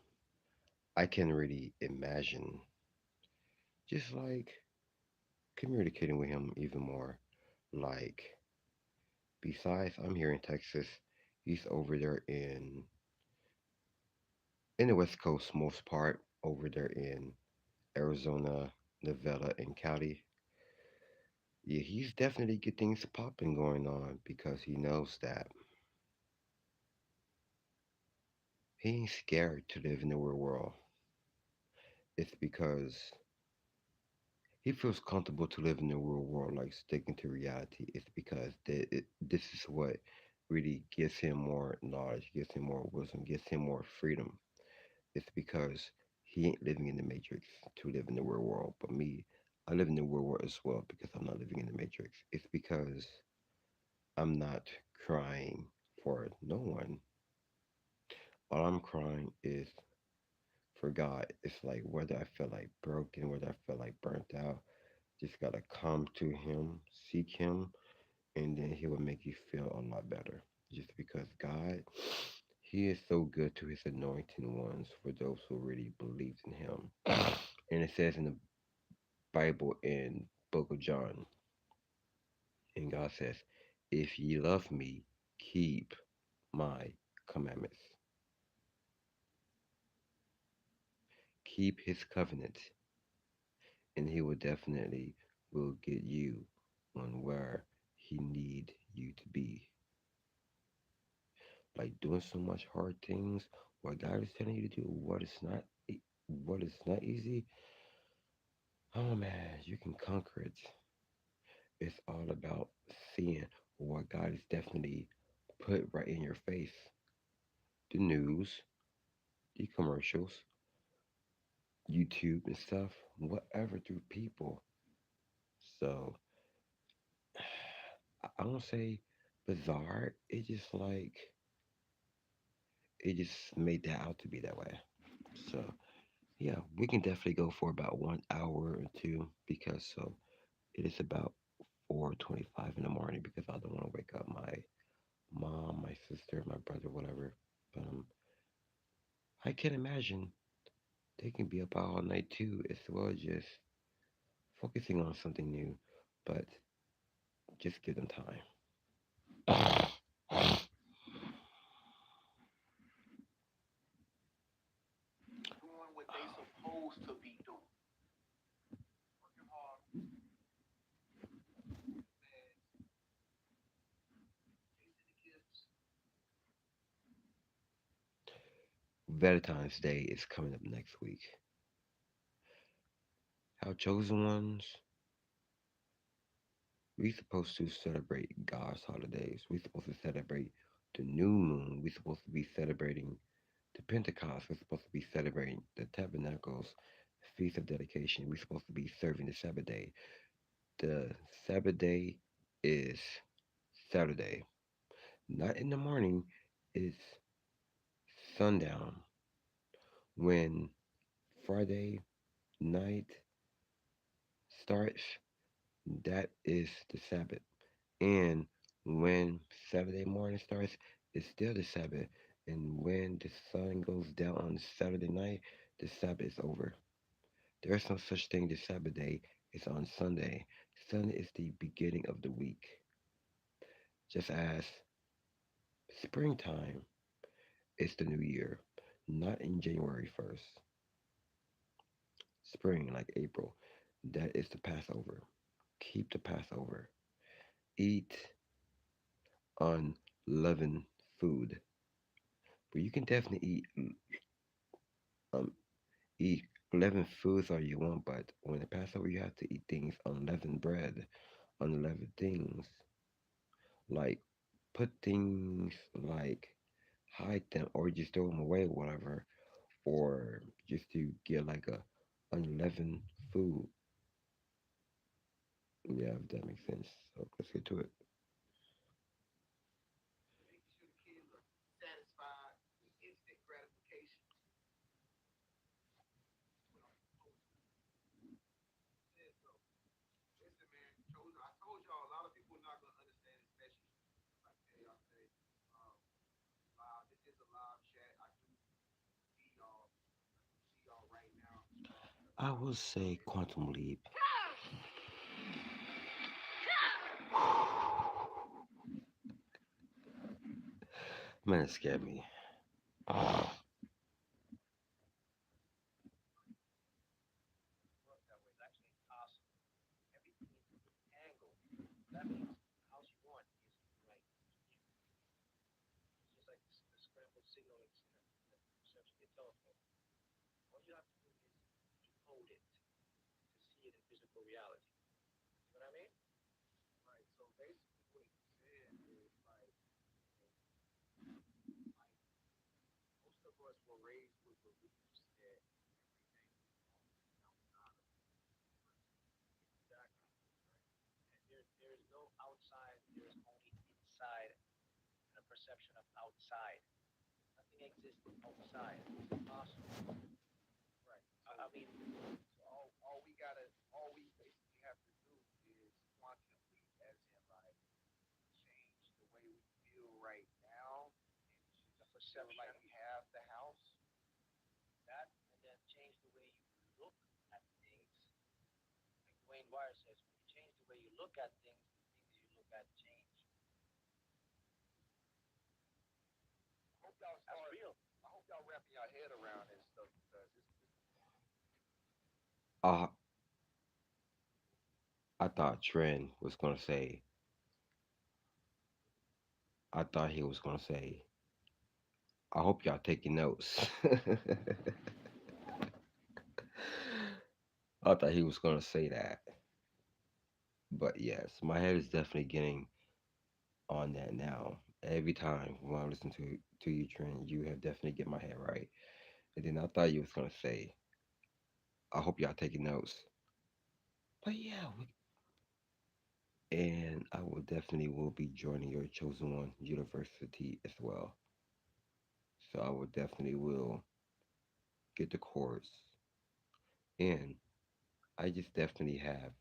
A: I can really imagine just like communicating with him even more. Like, besides, I'm here in Texas. He's over there in the West Coast, most part, over there in Arizona, Nevada, and Cali. Yeah, he's definitely get things popping going on because he knows that he ain't scared to live in the real world. It's because he feels comfortable to live in the real world, like sticking to reality. It's because this is what really gives him more knowledge, gives him more wisdom, gives him more freedom. It's because he ain't living in the matrix to live in the real world. But me, I live in the real world as well because I'm not living in the matrix. It's because I'm not crying for no one. All I'm crying is for God. It's like whether I feel like broken, whether I feel like burnt out, just gotta come to Him, seek Him, and then He will make you feel a lot better. Just because God, He is so good to His anointed ones for those who really believe in Him. And it says in the Bible in Book of John, and God says, "If ye love me, keep my commandments, keep His covenant, and He will definitely will get you on where He need you to be." Like doing so much hard things, what God is telling you to do, what is not easy. Oh man, you can conquer it. It's all about seeing what God is definitely put right in your face. The news, the commercials, YouTube and stuff, whatever through people. So I don't say bizarre. It just like it just made that out to be that way. So yeah, we can definitely go for about 1 hour or two because so it is about 4:25 in the morning because I don't want to wake up my mom, my sister, my brother, whatever. But I can imagine they can be up all night too, as well as just focusing on something new. But just give them time.
C: Doing what they supposed to be doing. Working hard, man, chasing the gifts.
A: Valentine's Day is coming up next week. Our chosen ones, We supposed to celebrate God's holidays. We supposed to celebrate the new moon. We supposed to be celebrating the Pentecost. We're supposed to be celebrating the Tabernacles, Feast of Dedication. We're supposed to be serving the Sabbath day. The Sabbath day is Saturday. Not in the morning, it's sundown. When Friday night starts, that is the Sabbath. And when Saturday morning starts, it's still the Sabbath. And when the sun goes down on Saturday night, the Sabbath is over. There is no such thing as Sabbath day. It's on Sunday. Sunday is the beginning of the week. Just as springtime is the new year. Not in January 1st. Spring, like April. That is the Passover. Keep the Passover. Eat unleavened food. But you can definitely um eat unleavened foods all you want, but when the Passover you have to eat things unleavened bread, unleavened things, like put things like hide them or just throw them away, whatever, or just to get like a unleavened food. Yeah, if that makes sense. So let's get to it.
C: Making sure the kids are satisfied with instant gratification. What I'm supposed to say so. Listen, man, chosen. I told y'all a lot of people are not gonna understand this message. Like I tell y'all today, um, live. This is a live chat. I do see y'all. I do see y'all right now. Because a
A: I
C: lot of
A: will
C: people out
A: say
C: here.
A: quantum leap. Man, it scared me.
B: Work that way. It's actually impossible. Everything needs to be angled. That means the house you want needs to be right. It's just like the scrambled signal in the reception of your telephone. All you have to do is decode it to see it in physical reality. You know what I mean?
C: Right. So basically, what he's saying is like most of us were raised with beliefs that everything we want is outside of us.
B: Exactly. And there is no outside. There is only inside and a perception of outside. Nothing exists outside. It's impossible.
C: Right.
B: I
C: So
B: mean,
C: all we basically have to do is quantum leap, as in like change the way we feel right now, and
B: the
C: just feel like
B: perception
C: we have the house.
B: that, and then change the way you look at things. Like Dwayne Wire says, when you change the way you look at things, the things you look at change.
C: I hope y'all
B: That's
C: start.
B: real.
C: I hope y'all wrapping your head around this stuff because it's
A: Uh, I thought Trent was gonna say. I thought he was gonna say. I hope y'all taking notes. I thought he was gonna say that, but yes, my head is definitely getting on that now. Every time when I listen to you, Trent, you have definitely get my head right. And then I thought you was gonna say, I hope y'all taking notes. But yeah, and I will definitely will be joining your chosen one university as well. So I will definitely will get the course, and I just definitely have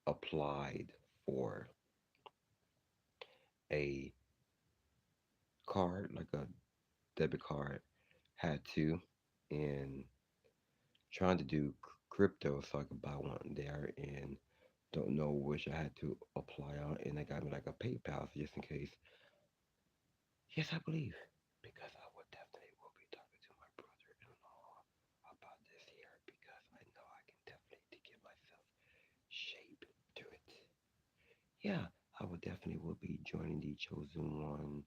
A: applied for a card, like a debit card, had to, and trying to do crypto so I could buy one there, and don't know which I had to apply on, and they got me like a PayPal so just in case. Yes, I believe. Because I would definitely will be talking to my brother-in-law about this here because I know I can definitely get myself shape to it. Yeah, I would definitely will be joining the chosen one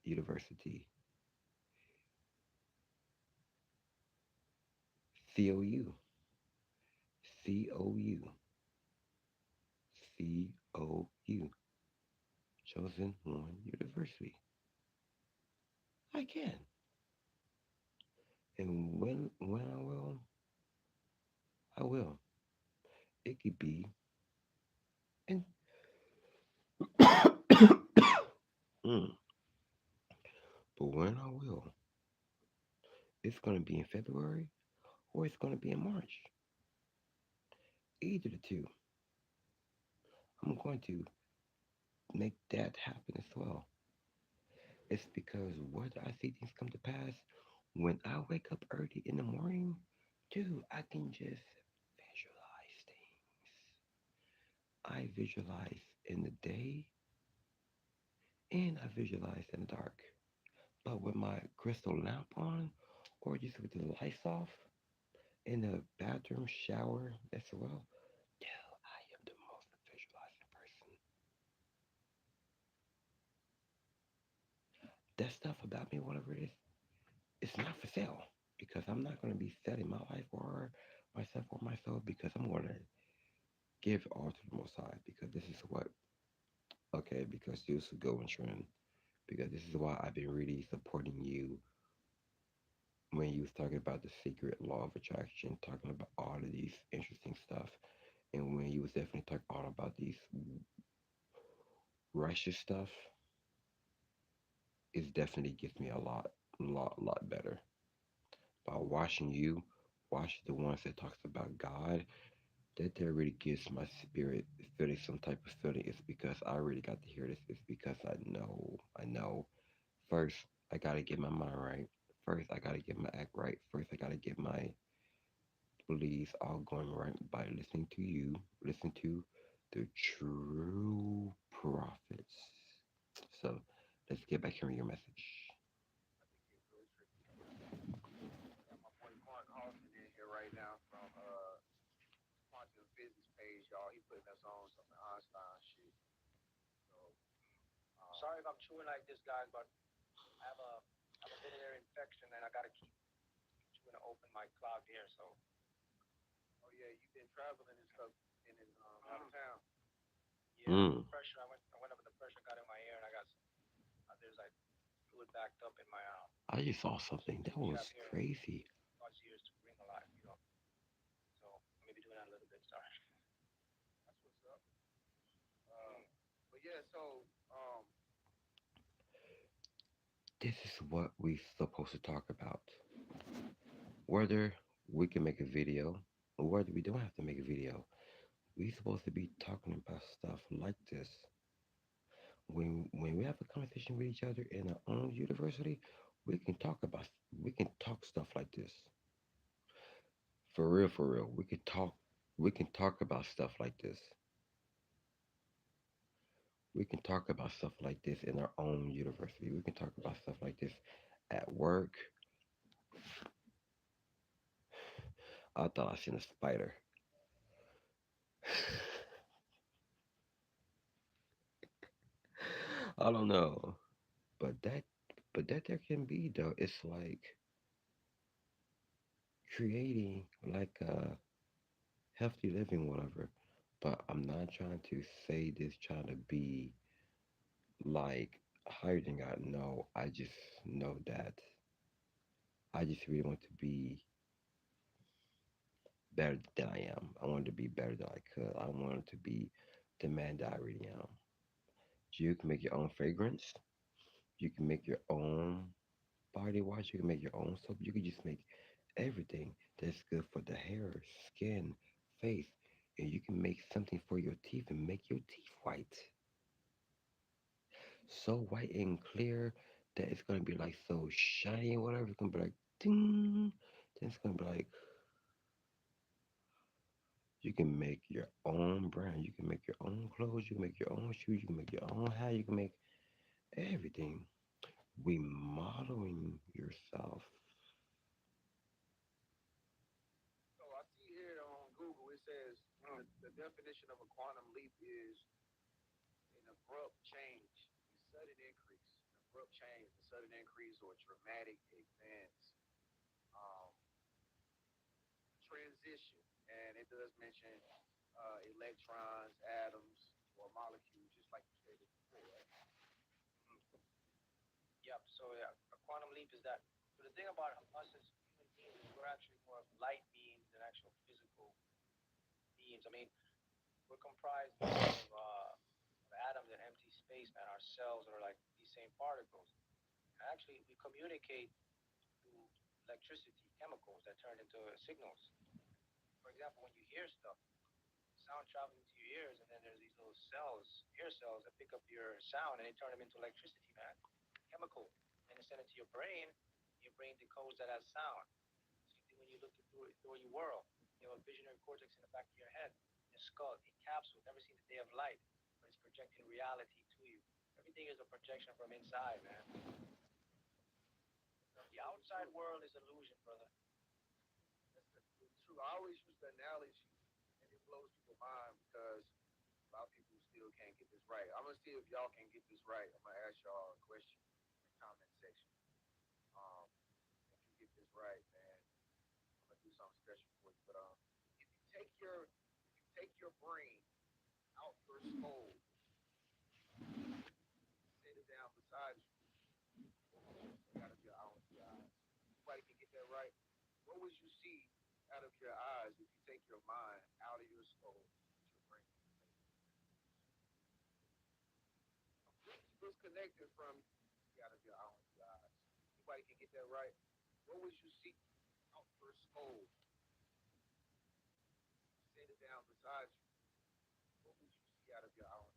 A: university. COU. COU. COU, Chosen One University. I can. And when I will. It could be in mm, but when I will. It's gonna be in February or it's gonna be in March. Either the two. I'm going to make that happen as well. It's because whether I see things come to pass, when I wake up early in the morning, dude, I can just visualize things. I visualize in the day and I visualize in the dark. But with my crystal lamp on, or just with the lights off in the bathroom shower as well, dude, I am the most visualizing person. That stuff about me, whatever it is, it's not for sale because I'm not going to be selling my life or myself or my soul because I'm going to give all to the Most High because this is what, okay, because this is going trend. Because this is why I've been really supporting you when you was talking about the secret law of attraction, talking about all of these interesting stuff, and when you was definitely talking all about these righteous stuff, it definitely gives me a lot better. By watching you, watching the ones that talks about God, that really gives my spirit feeling some type of feeling. It's because I really got to hear this. It's because I know. First, I gotta get my mind right. First, I gotta get my act right. First, I gotta get my beliefs all going right by listening to you, listen to the true prophets. So, let's get back here on your message.
C: I think you're really tricky. Got my boy Mark Hoffman in here right now from Quantum Physics page, y'all. He putting us on some Einstein shit. So sorry if I'm chewing like this, guys, but I have a bit of ear infection and I gotta keep chewing an open mic clogged ear. So oh yeah, you've been traveling and stuff in out of town. Yeah,
A: Mm,
C: pressure. I went up and the pressure got in my ear and I got there's like fluid backed up in my
A: I just saw something that was
C: chap here.
A: crazy.
C: Cause ears to bring alive, you know. So maybe doing that a little bit. Sorry. That's what's up. Uh, but yeah, so
A: This is what we supposed to talk about. Whether we can make a video or whether we don't have to make a video, we supposed to be talking about stuff like this. When we have a conversation with each other in our own university, we can talk about we can talk stuff like this. For real. We can talk about stuff like this. We can talk about stuff like this in our own university. We can talk about stuff like this at work. I thought I seen a spider. I don't know. But that there can be though. It's like creating like a healthy living, whatever. But I'm not trying to say this trying to be like higher than God. No, I just know that I just really want to be better than I am. I want to be better than I could. I want to be the man that I really am. You can make your own fragrance. You can make your own body wash. You can make your own soap. You can just make everything that's good for the hair, skin, face. And you can make something for your teeth and make your teeth white. So white and clear that it's gonna be like so shiny and whatever. It's gonna be like ding. Then it's gonna be like you can make your own brand. You can make your own clothes. You can make your own shoes. You can make your own hat. You can make everything. Remodeling yourself.
C: so I see here on Google it says the definition of a quantum leap is an abrupt change, a sudden increase, an abrupt change, a sudden increase or dramatic advance, um, transition, and it does mention electrons, atoms. or molecule, just like you stated before, right?
D: Mhm. Yep. So yeah, a quantum leap is that. So the thing about us as human beings is we're actually more of light beings than actual physical beings. I mean, we're comprised of atoms and empty space, man. Our cells are like these same particles. And actually, we communicate through electricity, chemicals that turn into signals. For example, when you hear stuff, sound travels into your ears, and then there's these little cells, ear cells, that pick up your sound and they turn them into electricity, man. Chemical. And they send it to your brain decodes that as sound. Same thing when you look through your world. You have a visionary cortex in the back of your head, your skull, encapsulated, never seen the day of light, but it's projecting reality to you. Everything is a projection from inside, man. The outside world is illusion, brother.
C: That's true. I always use the analogy, and it blows people's mind because a lot of people still can't get this right. I'm gonna see if y'all can get this right. I'm gonna ask y'all a question in the comment section. If you get this right, man, I'm gonna do something special for you. But if you take your brain out your skull, sit it down beside you, what would you see out of your eyes? Anybody can get that right? What would you see out of your eyes if you take your mind out of your skull and put your brain in your completely disconnected from you? What would you see out of your eyes? Anybody can get that right? What would you see out your skull? Sit it down beside you. What would you see out of your eyes?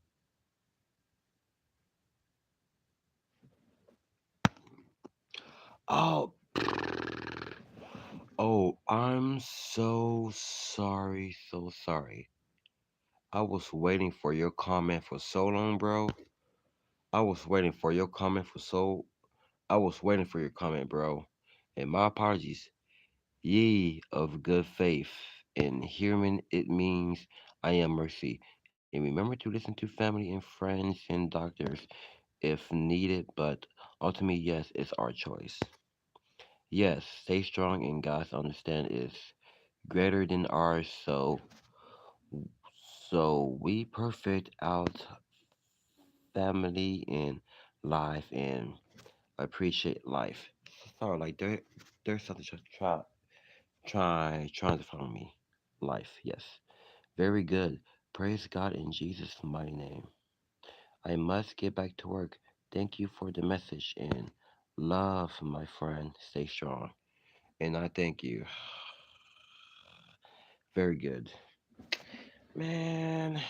A: Oh, oh, I'm so sorry, so sorry. I was waiting for your comment for so long, bro. I was waiting for your comment for so. I was waiting for your comment, bro. And my apologies. Ye of good faith, and hearing it means I am mercy. And remember to listen to family and friends and doctors if needed, but ultimately, yes, it's our choice. Yes, stay strong and God's understand is greater than ours, so we perfect out family and life and appreciate life. Sorry, like there's something to trying to follow me. Life, yes. Very good. Praise God in Jesus' mighty name. I must get back to work. Thank you for the message and love, my friend. Stay strong. And I thank you. Very good. Man,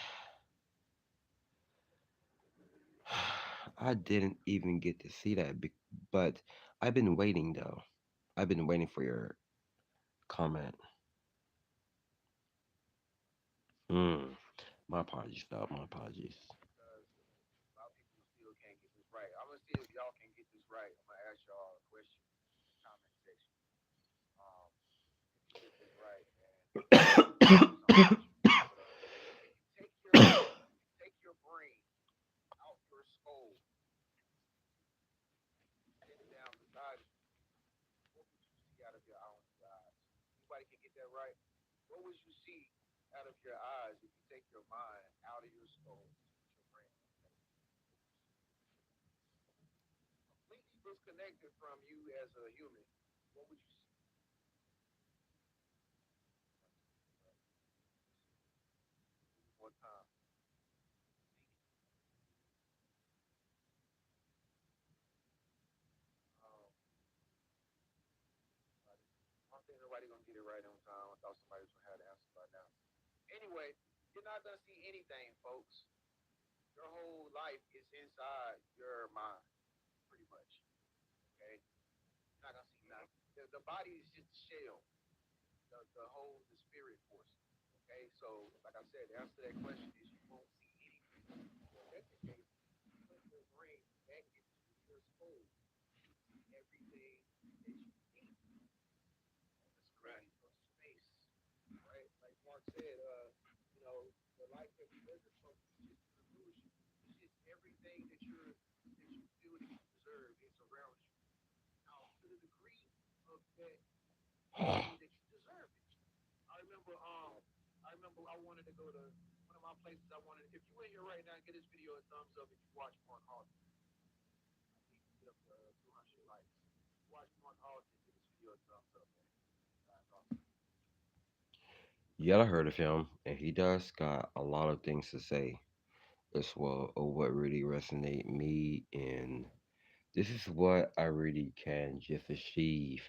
A: I didn't even get to see that, but I've been waiting though. I've been waiting for your comment. Hmm. My apologies, though. My apologies.
C: Because a lot of people still can't get this right. I'm gonna see if y'all can get this right. I'm gonna ask y'all a question in the comment section. Um, if you get this right, man, I'm gonna do something special for you. But if you take your brain out your skull, sit it down beside you, what would you see out of your eyes? Anybody can get that right? What would you see out of your eyes if you take your mind out of your skull and put your brain in your completely disconnected from you as a human? What would you see? One time. Um, I don't think nobody gonna get it right on time. I thought somebody was gonna have the answer by now. Anyway, you're not gonna see anything, folks. Your whole life is inside your mind, pretty much. Okay, you're not gonna see nothing. The body is just a shell. The spirit portion. Okay, so like I said, the answer to that question is you won't see anything. So if that's the case, put your brain back into your skull. See everything that you need on the screen of space, right? Like Mark said, the life that we live in, folks, is just an illusion. It's just everything that you feel that you deserve is around you. Now, to the degree of that you feel that you deserve it. I remember I wanted to go to one of of my places I wanted. If you in here right now, give this video a thumbs up if you watch Mark Halton. I need to get up to 200 likes. Watch Mark Halton, give this video a thumbs up, man. That's awesome.
A: Yeah, I heard of him, and he does got a lot of things to say as well of what really resonate me, and this is what I really can just achieve.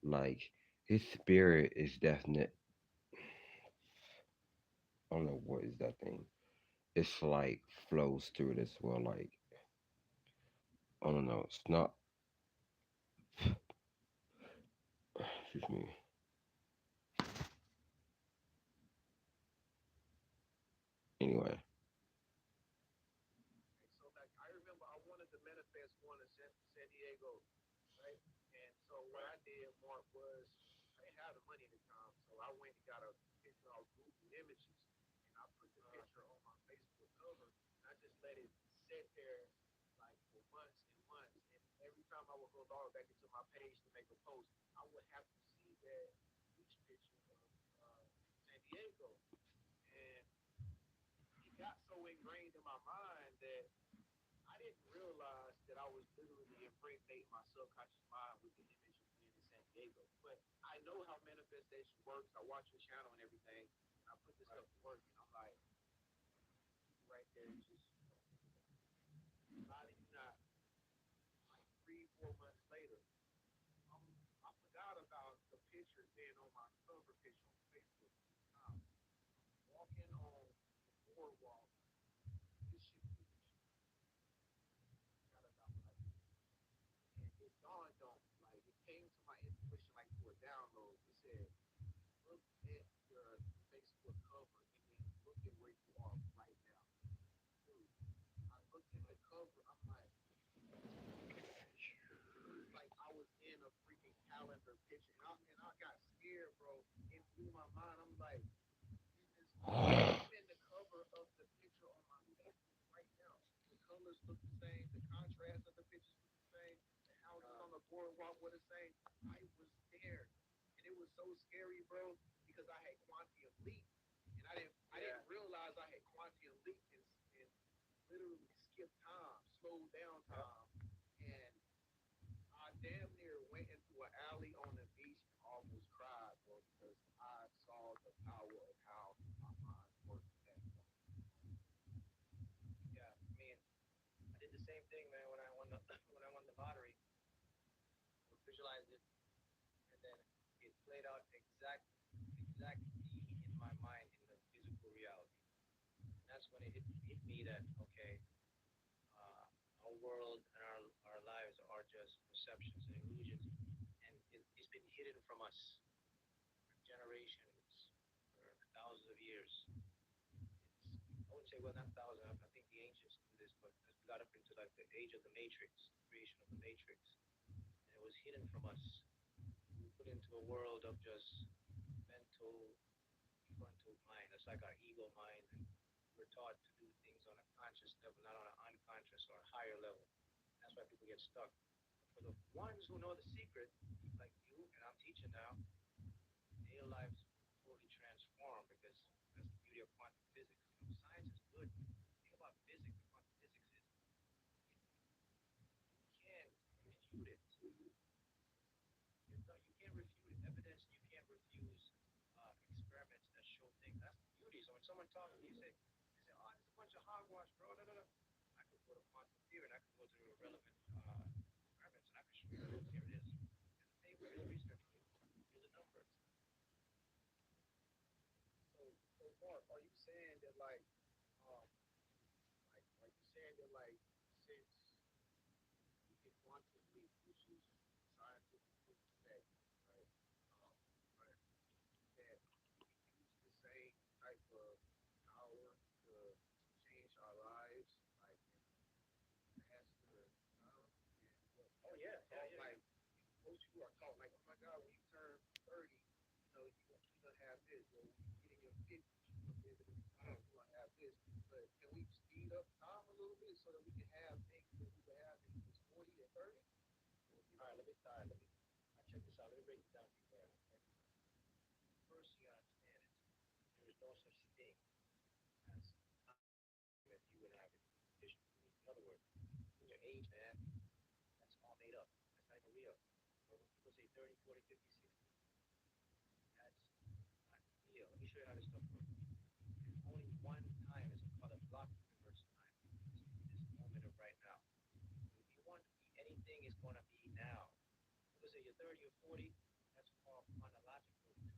A: Like his spirit is definite. I don't know what is that thing. It's like flows through it as well. Like I don't know. It's not. Excuse me. Anyway,
C: Okay, so like I remember I wanted to manifest going to San Diego, right? And so what I did, Mark, was I didn't have the money at the time, so I went and got a picture of Google Images, and I put the picture on my Facebook cover, and I just let it sit there like for months and months. And every time I would go log back into my page to make a post, I would have to see that beach picture of San Diego, and it got so ingrained in my mind that I didn't realize that I was literally impregnating my subconscious mind with the image of being in San Diego. But I know how manifestation works. I watch your channel and everything. And I put this stuff to work, and I'm like, right there, just how do you not? Like 3, 4 months later, I forgot about the picture being on my cover picture on Facebook. Um, walking on the boardwalk, this shit was forgot about what I did. And it dawned on me, like it came to my intuition like through a download. It said, look at your Facebook cover and then look at where you are right now. Dude, I looked at the cover, I'm like I was in a freaking calendar picture. And I got scared, bro. It blew my mind. I'm like, I'm in the cover of the picture on my Facebook right now. The colors look the same, the contrast of the pictures look the same, the houses on the boardwalk were the same. I was there. And it was so scary, bro, because I had quantum leap. And I didn't realize I had quantum leap and literally skipped time, slowed down time. And I damn near went into an alley on the beach and almost cried, bro, because I saw the power of how my mind works at that point.
D: Yeah, I mean, I did the same thing, man. When I won the when I won the lottery, I would visualize it, and then it played out exactly in my mind in the physical reality. And that's when it hit me that okay, uh, our world and our lives are just perceptions and illusions, and it's been hidden from us for generations, for thousands of years. It's I would say well not thousands. I think the ancients knew this, but as we got up into like the age of the matrix, the creation of the matrix, and it was hidden from us. We were put into a world of just mental frontal mind. That's like our ego mind, and we're taught to do things on a conscious level, not on an unconscious or a higher level. That's why people get stuck. But for the ones who know the secret, like you and I'm teaching now, their lives totally transform because that's the beauty of quantum physics. You know, science is good. The thing about physics, the quantum physics is you can't refute it. You can't refute evidence, and you can't refuse experiments that show things. That's the beauty. So when someone talks to you, say, oh, it's a bunch of hogwash, bro. Da, da, da. I could go to quantum theory, and I could go to relevant experiments, and I could show you, here it is. Here's the paper, here's research, here's the numbers.
C: So Mark, are you saying that um are you saying that since we get quantum leap, which is scientifically fact, right? Um, right, that we can use the same type of power to change our lives, like in a faster time, and what
D: Oh
C: we're
D: yeah, yeah,
C: taught,
D: yeah, yeah.
C: like most people are taught, like, oh my God, when you turn 30, you're gonna have this, or when you get in your 50s, you're gonna be able to retire, you're gonna have this. But can we speed up time a little bit so that we can have things that we would have when we was 40 and 30?
D: All right, let me. Check this out. Let me break it down for you, man. First, you gotta understand it. There is no such thing as 30, 40, 50, 60. That's not real. Let me show you how this stuff works. There's only one time. It's called a block universe time. This moment of right now. So if you want to be anything, it's going to be now. People say you're 30 or 40. That's called chronological time.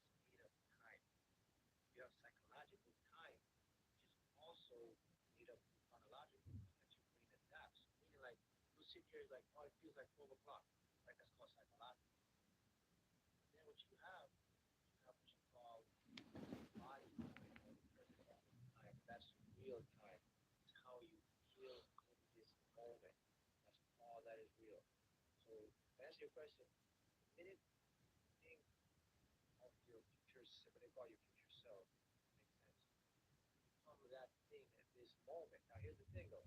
D: That's made up time. You have psychological time, which is also made up through chronological that your brain adapts. Meaning, like, you'll sit here, like, oh, it feels like 12 o'clock. Right? That's called psychological. And then what you have what you call the body time or the physical time. That's real time. It's how you feel in this moment. That's all that is real. So, to answer your question, the minute you think of your future, what they call your future self, makes sense. You become that thing at this moment. Now, here's the thing though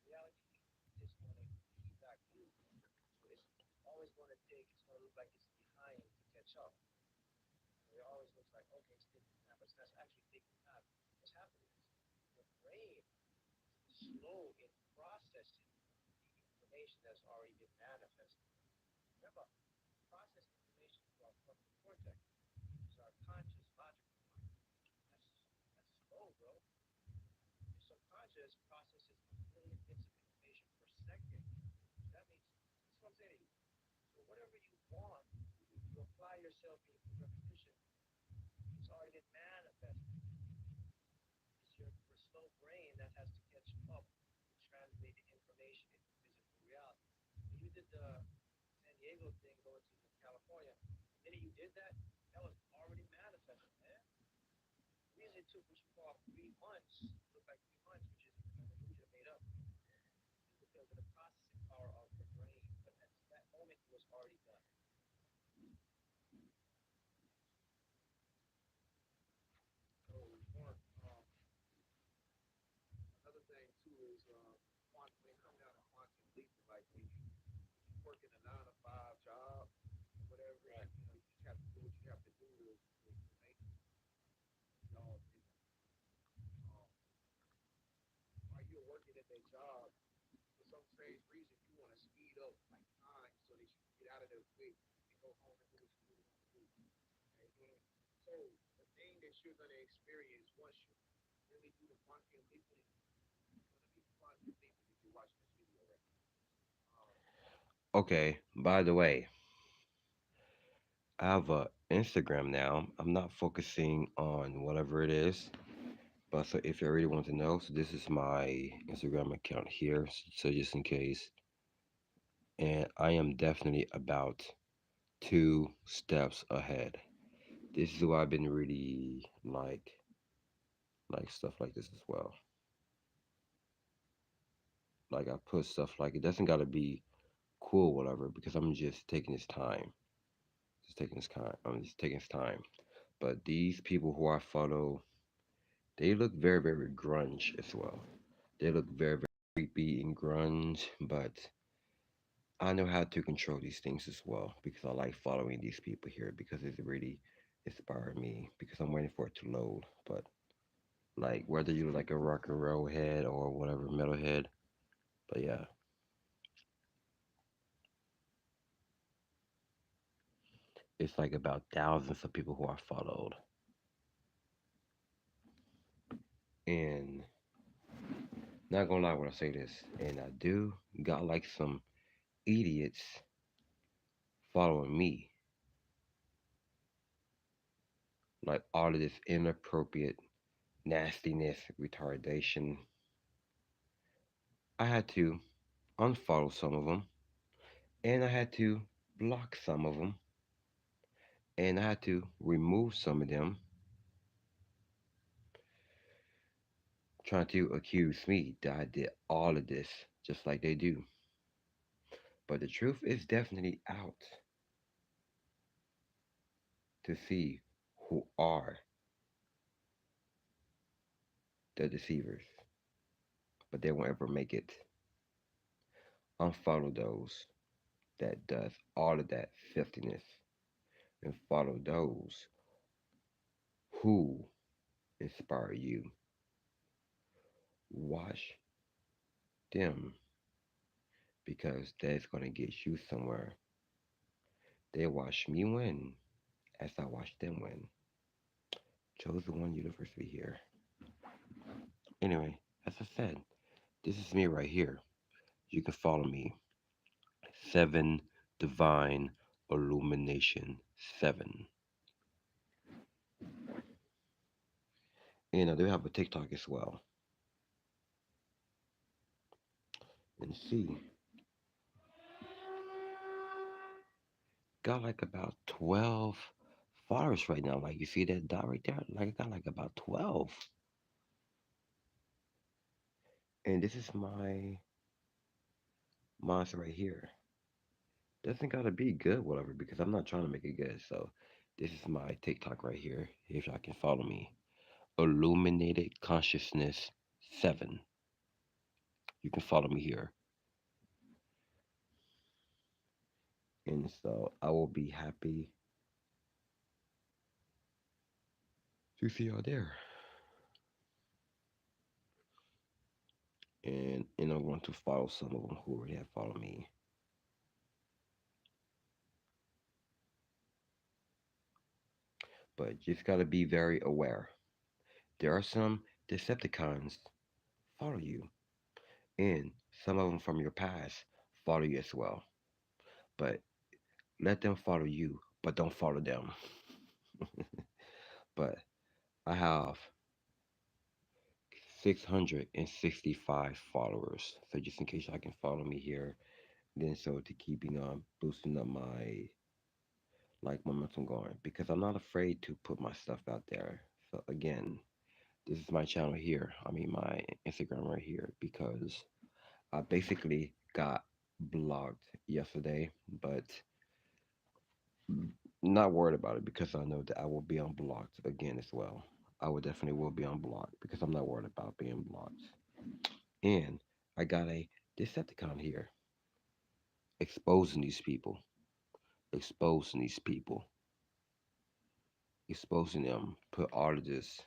D: reality is going to feedback you. So, it's always going to take, it's going to look like it's behind to catch up. So, it always looks like, okay, it's taking time, but it's not actually taking time. What's happening is your brain is slow in processing the information that's already been manifested. Remember, we process information through our frontal cortex, which is our conscious, logical mind. That's slow, bro. Your subconscious processes a million bits of information per second. So that means this is what I'm saying to you. So whatever you want, if you apply yourself in repetition, it's already been manifested. It's your slow brain that has to catch up and translate the information into physical reality. When you did the San Diego thing going to California, the minute you did that, that was already manifested, man. The reason it took what you call 3 months, it looked like 3 months, which is an illusion made up, is because of the processing power of your brain. But at that moment, it was already done. So, one, another thing too is when it comes down to quantum leaping, like when you work in a 9 to 5 job or whatever, right. You just have to do what you have to do to make y'all different. Um, while you're working at that job, for some strange reason, you want to speed up like time so that you can get out of there quick and go home and do what you really want to do. Okay? So the thing that you're going to experience once you really do the quantum leaping is going to be quantum leaping if you're watching this video right now. Um,
A: Okay, by the way, I have a Instagram now. I'm not focusing on whatever it is, but so if you really want to know, so this is my Instagram account here, so just in case, and I am definitely about 2 steps ahead. This is why I've been really like stuff like this as well. Like I put stuff like it doesn't gotta be cool, whatever, because I'm just taking this time. Just taking this time. I'm just taking this time. But these people who I follow, they look very, very grunge as well. They look very, very creepy and grunge, but I know how to control these things as well because I like following these people here because it's really inspired me because I'm waiting for it to load. But like whether you're like a rock and roll head or whatever metal head, but yeah, it's like about thousands of people who I followed. And not gonna lie when I say this, and I do got like some idiots following me, like all of this inappropriate nastiness, retardation. I had to unfollow some of them, and I had to block some of them, and I had to remove some of them, trying to accuse me that I did all of this just like they do. But the truth is definitely out to see who are the deceivers, but they won't ever make it. Unfollow those that does all of that filthiness and follow those who inspire you. Watch them because that's going to get you somewhere They watched me win as I watched them win. Chosen one university here. Anyway, as I said, this is me right here. You can follow me. 7 Divine Illumination 7. And I do have a TikTok as well. And see, got like about 12 followers right now. Like you see that dot right there? Like I got like about 12. And this is my monster right here. Doesn't gotta be good, whatever, because I'm not trying to make it good. So this is my TikTok right here. If y'all can follow me. Illuminated Consciousness 7. You can follow me here. And so I will be happy to see y'all there. And I'm going to follow some of them who already have followed me. But just gotta be very aware. There are some Decepticons follow you, and some of them from your past follow you as well. But let them follow you, but don't follow them. But I have 665 followers, so just in case y'all can follow me here, then so to keeping boosting up my like momentum going because I'm not afraid to put my stuff out there. So again, this is my channel here. I mean my Instagram right here because I basically got blocked yesterday, but not worried about it because I know that I will be unblocked again as well. I will definitely will be unblocked because I'm not worried about being blocked. And I got a Decepticon here exposing these people, exposing these people, exposing them, put all of this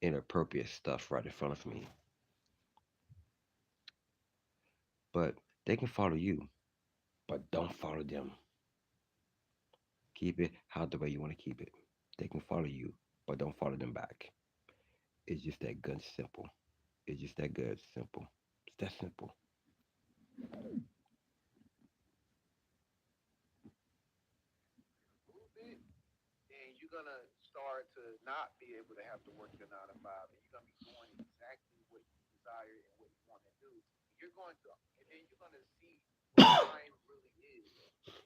A: inappropriate stuff right in front of me. But they can follow you, but don't follow them. Keep it how the way you want to keep it. They can follow you, but don't follow them back. It's just that good simple. It's just that good simple. It's that simple.
C: Move it, and you're gonna start to not be able to have to work your 9 to 5, and you're gonna be doing exactly what you desire and what you want to do. You're going to, and then you're gonna see what time really is,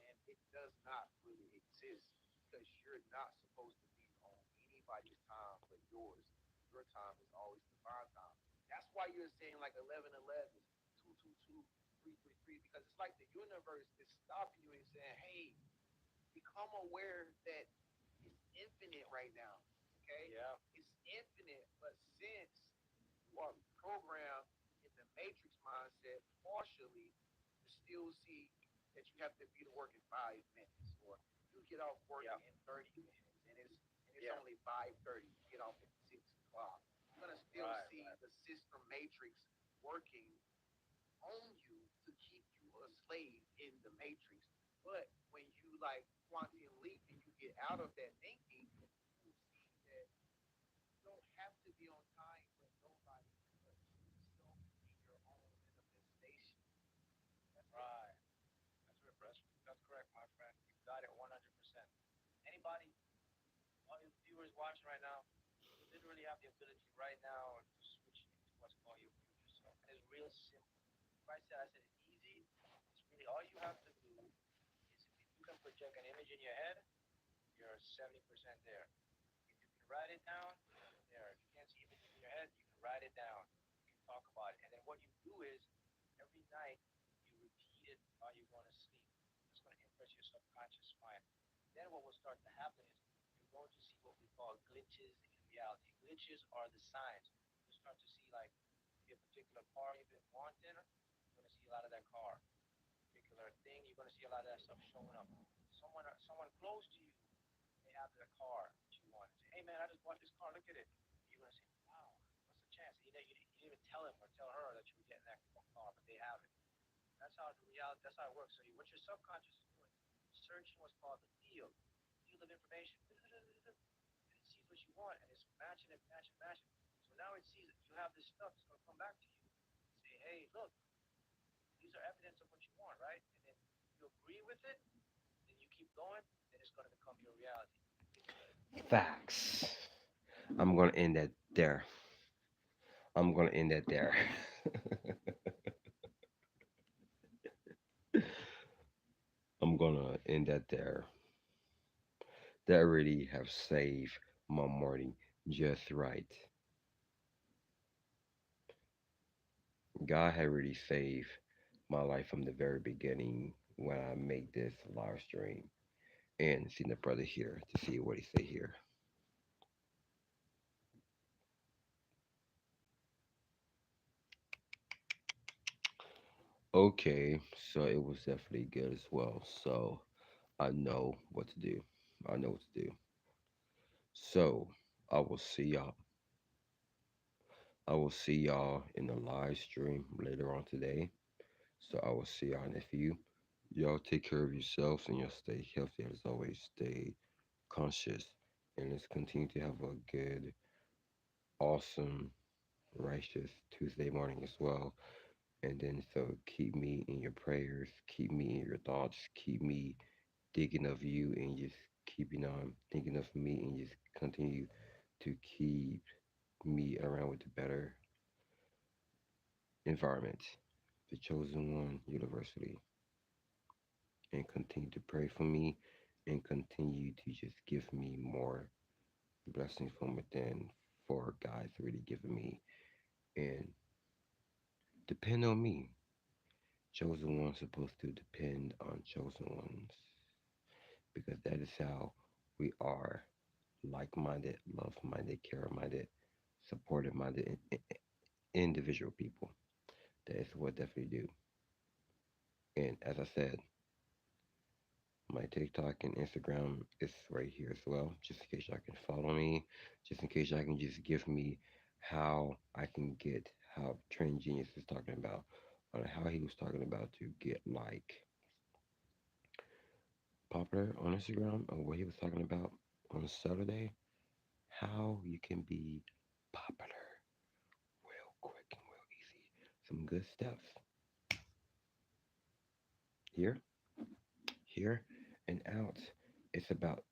C: and it does not really exist because you're not supposed to be on anybody's time but yours. Your time is always divine time. That's why you're saying like 11:11, 2:22, 3:33, because it's like the universe is stopping you and saying, "Hey, become aware that it's infinite right now. Okay,
D: Yeah.
C: it's infinite, but since you are programmed in the matrix mindset partially, you still see that you have to be to work in 5 minutes, or you get off work
D: Yeah.
C: in 30 minutes, and it's
D: Yeah.
C: only 5:30. You get off at 6 o'clock. You're gonna still
D: Right.
C: see
D: Right.
C: the system matrix working on you to keep you a slave in the matrix. But when you like quantum leap and you get out of that thinking, you see that you don't have to be on time with nobody but yourself and your own manifestation. That's it.
D: Right. That's correct, my friend. You got it 100%. Anybody, all your viewers watching right now, you literally have the ability right now to switch into what's called your future self. And it's real simple. If I said it's easy, it's really all you have to do is if you can project an image in your head, you're 70% there. If you can write it down, you're there. If you can't see images in your head, you can write it down. You can talk about it. And then what you do is every night you repeat it while you're going to sleep. It's going to impress your subconscious mind. Then what will start to happen is you're going to see what we call glitches in reality. Glitches are the signs. You start to see like maybe a particular car you've been wanting, you're going to see a lot of that car. Particular thing, you're going to see a lot of that stuff showing up. Someone close to you they have their car that you want. Say, hey man, I just bought this car. Look at it. You're gonna say, wow, what's the chance? You didn't even tell him or tell her that you were getting that car, but they have it. That's how the reality. That's how it works. So what your subconscious is doing, it's searching what's called the field of information, and it sees what you want, and it's matching it, matching, matching. So now it sees that you have this stuff. It's going to come back to you and say, hey, look, these are evidence of what you want, right? And then you agree with it, then you keep going, then it's going to become your reality.
A: Facts. I'm gonna end that there. I'm gonna end that there. I'm gonna end that there. That really have saved my morning just right. God had really saved my life from the very beginning when I make this live stream and seen the brother here to see what he say here. Okay, so it was definitely good as well. So I know what to do. I know what to do. So I will see y'all. I will see y'all in the live stream later on today. So I will see y'all in a few. Y'all take care of yourselves and y'all stay healthy as always. Stay conscious and let's continue to have a good, awesome, righteous Tuesday morning as well. And then so keep me in your prayers, keep me in your thoughts, keep me thinking of you and just keeping on thinking of me and just continue to keep me around with the better environment, the chosen one university, and continue to pray for me and continue to just give me more blessings from within for God's really given me and depend on me. Chosen ones supposed to depend on chosen ones because that is how we are like-minded, love-minded, care-minded, supportive-minded individual people. That is what definitely do. And as I said, my TikTok and Instagram is right here as well, just in case y'all can follow me, just in case y'all can just give me how I can get how Trend Genius is talking about, on how he was talking about to get like popular on Instagram, or what he was talking about on Saturday, how you can be popular real quick and real easy. Some good stuff here, here, and out. It's about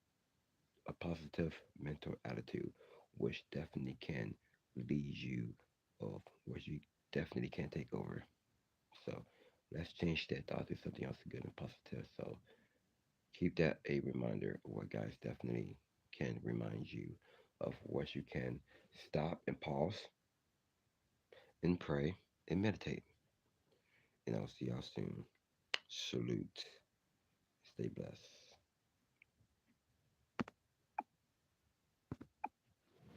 A: a positive mental attitude, which definitely can lead you of which you definitely can take over. So let's change that thought to something else good and positive. So keep that a reminder of what guys definitely can remind you of what you can stop and pause and pray and meditate. And I'll see y'all soon. Salute. Stay blessed.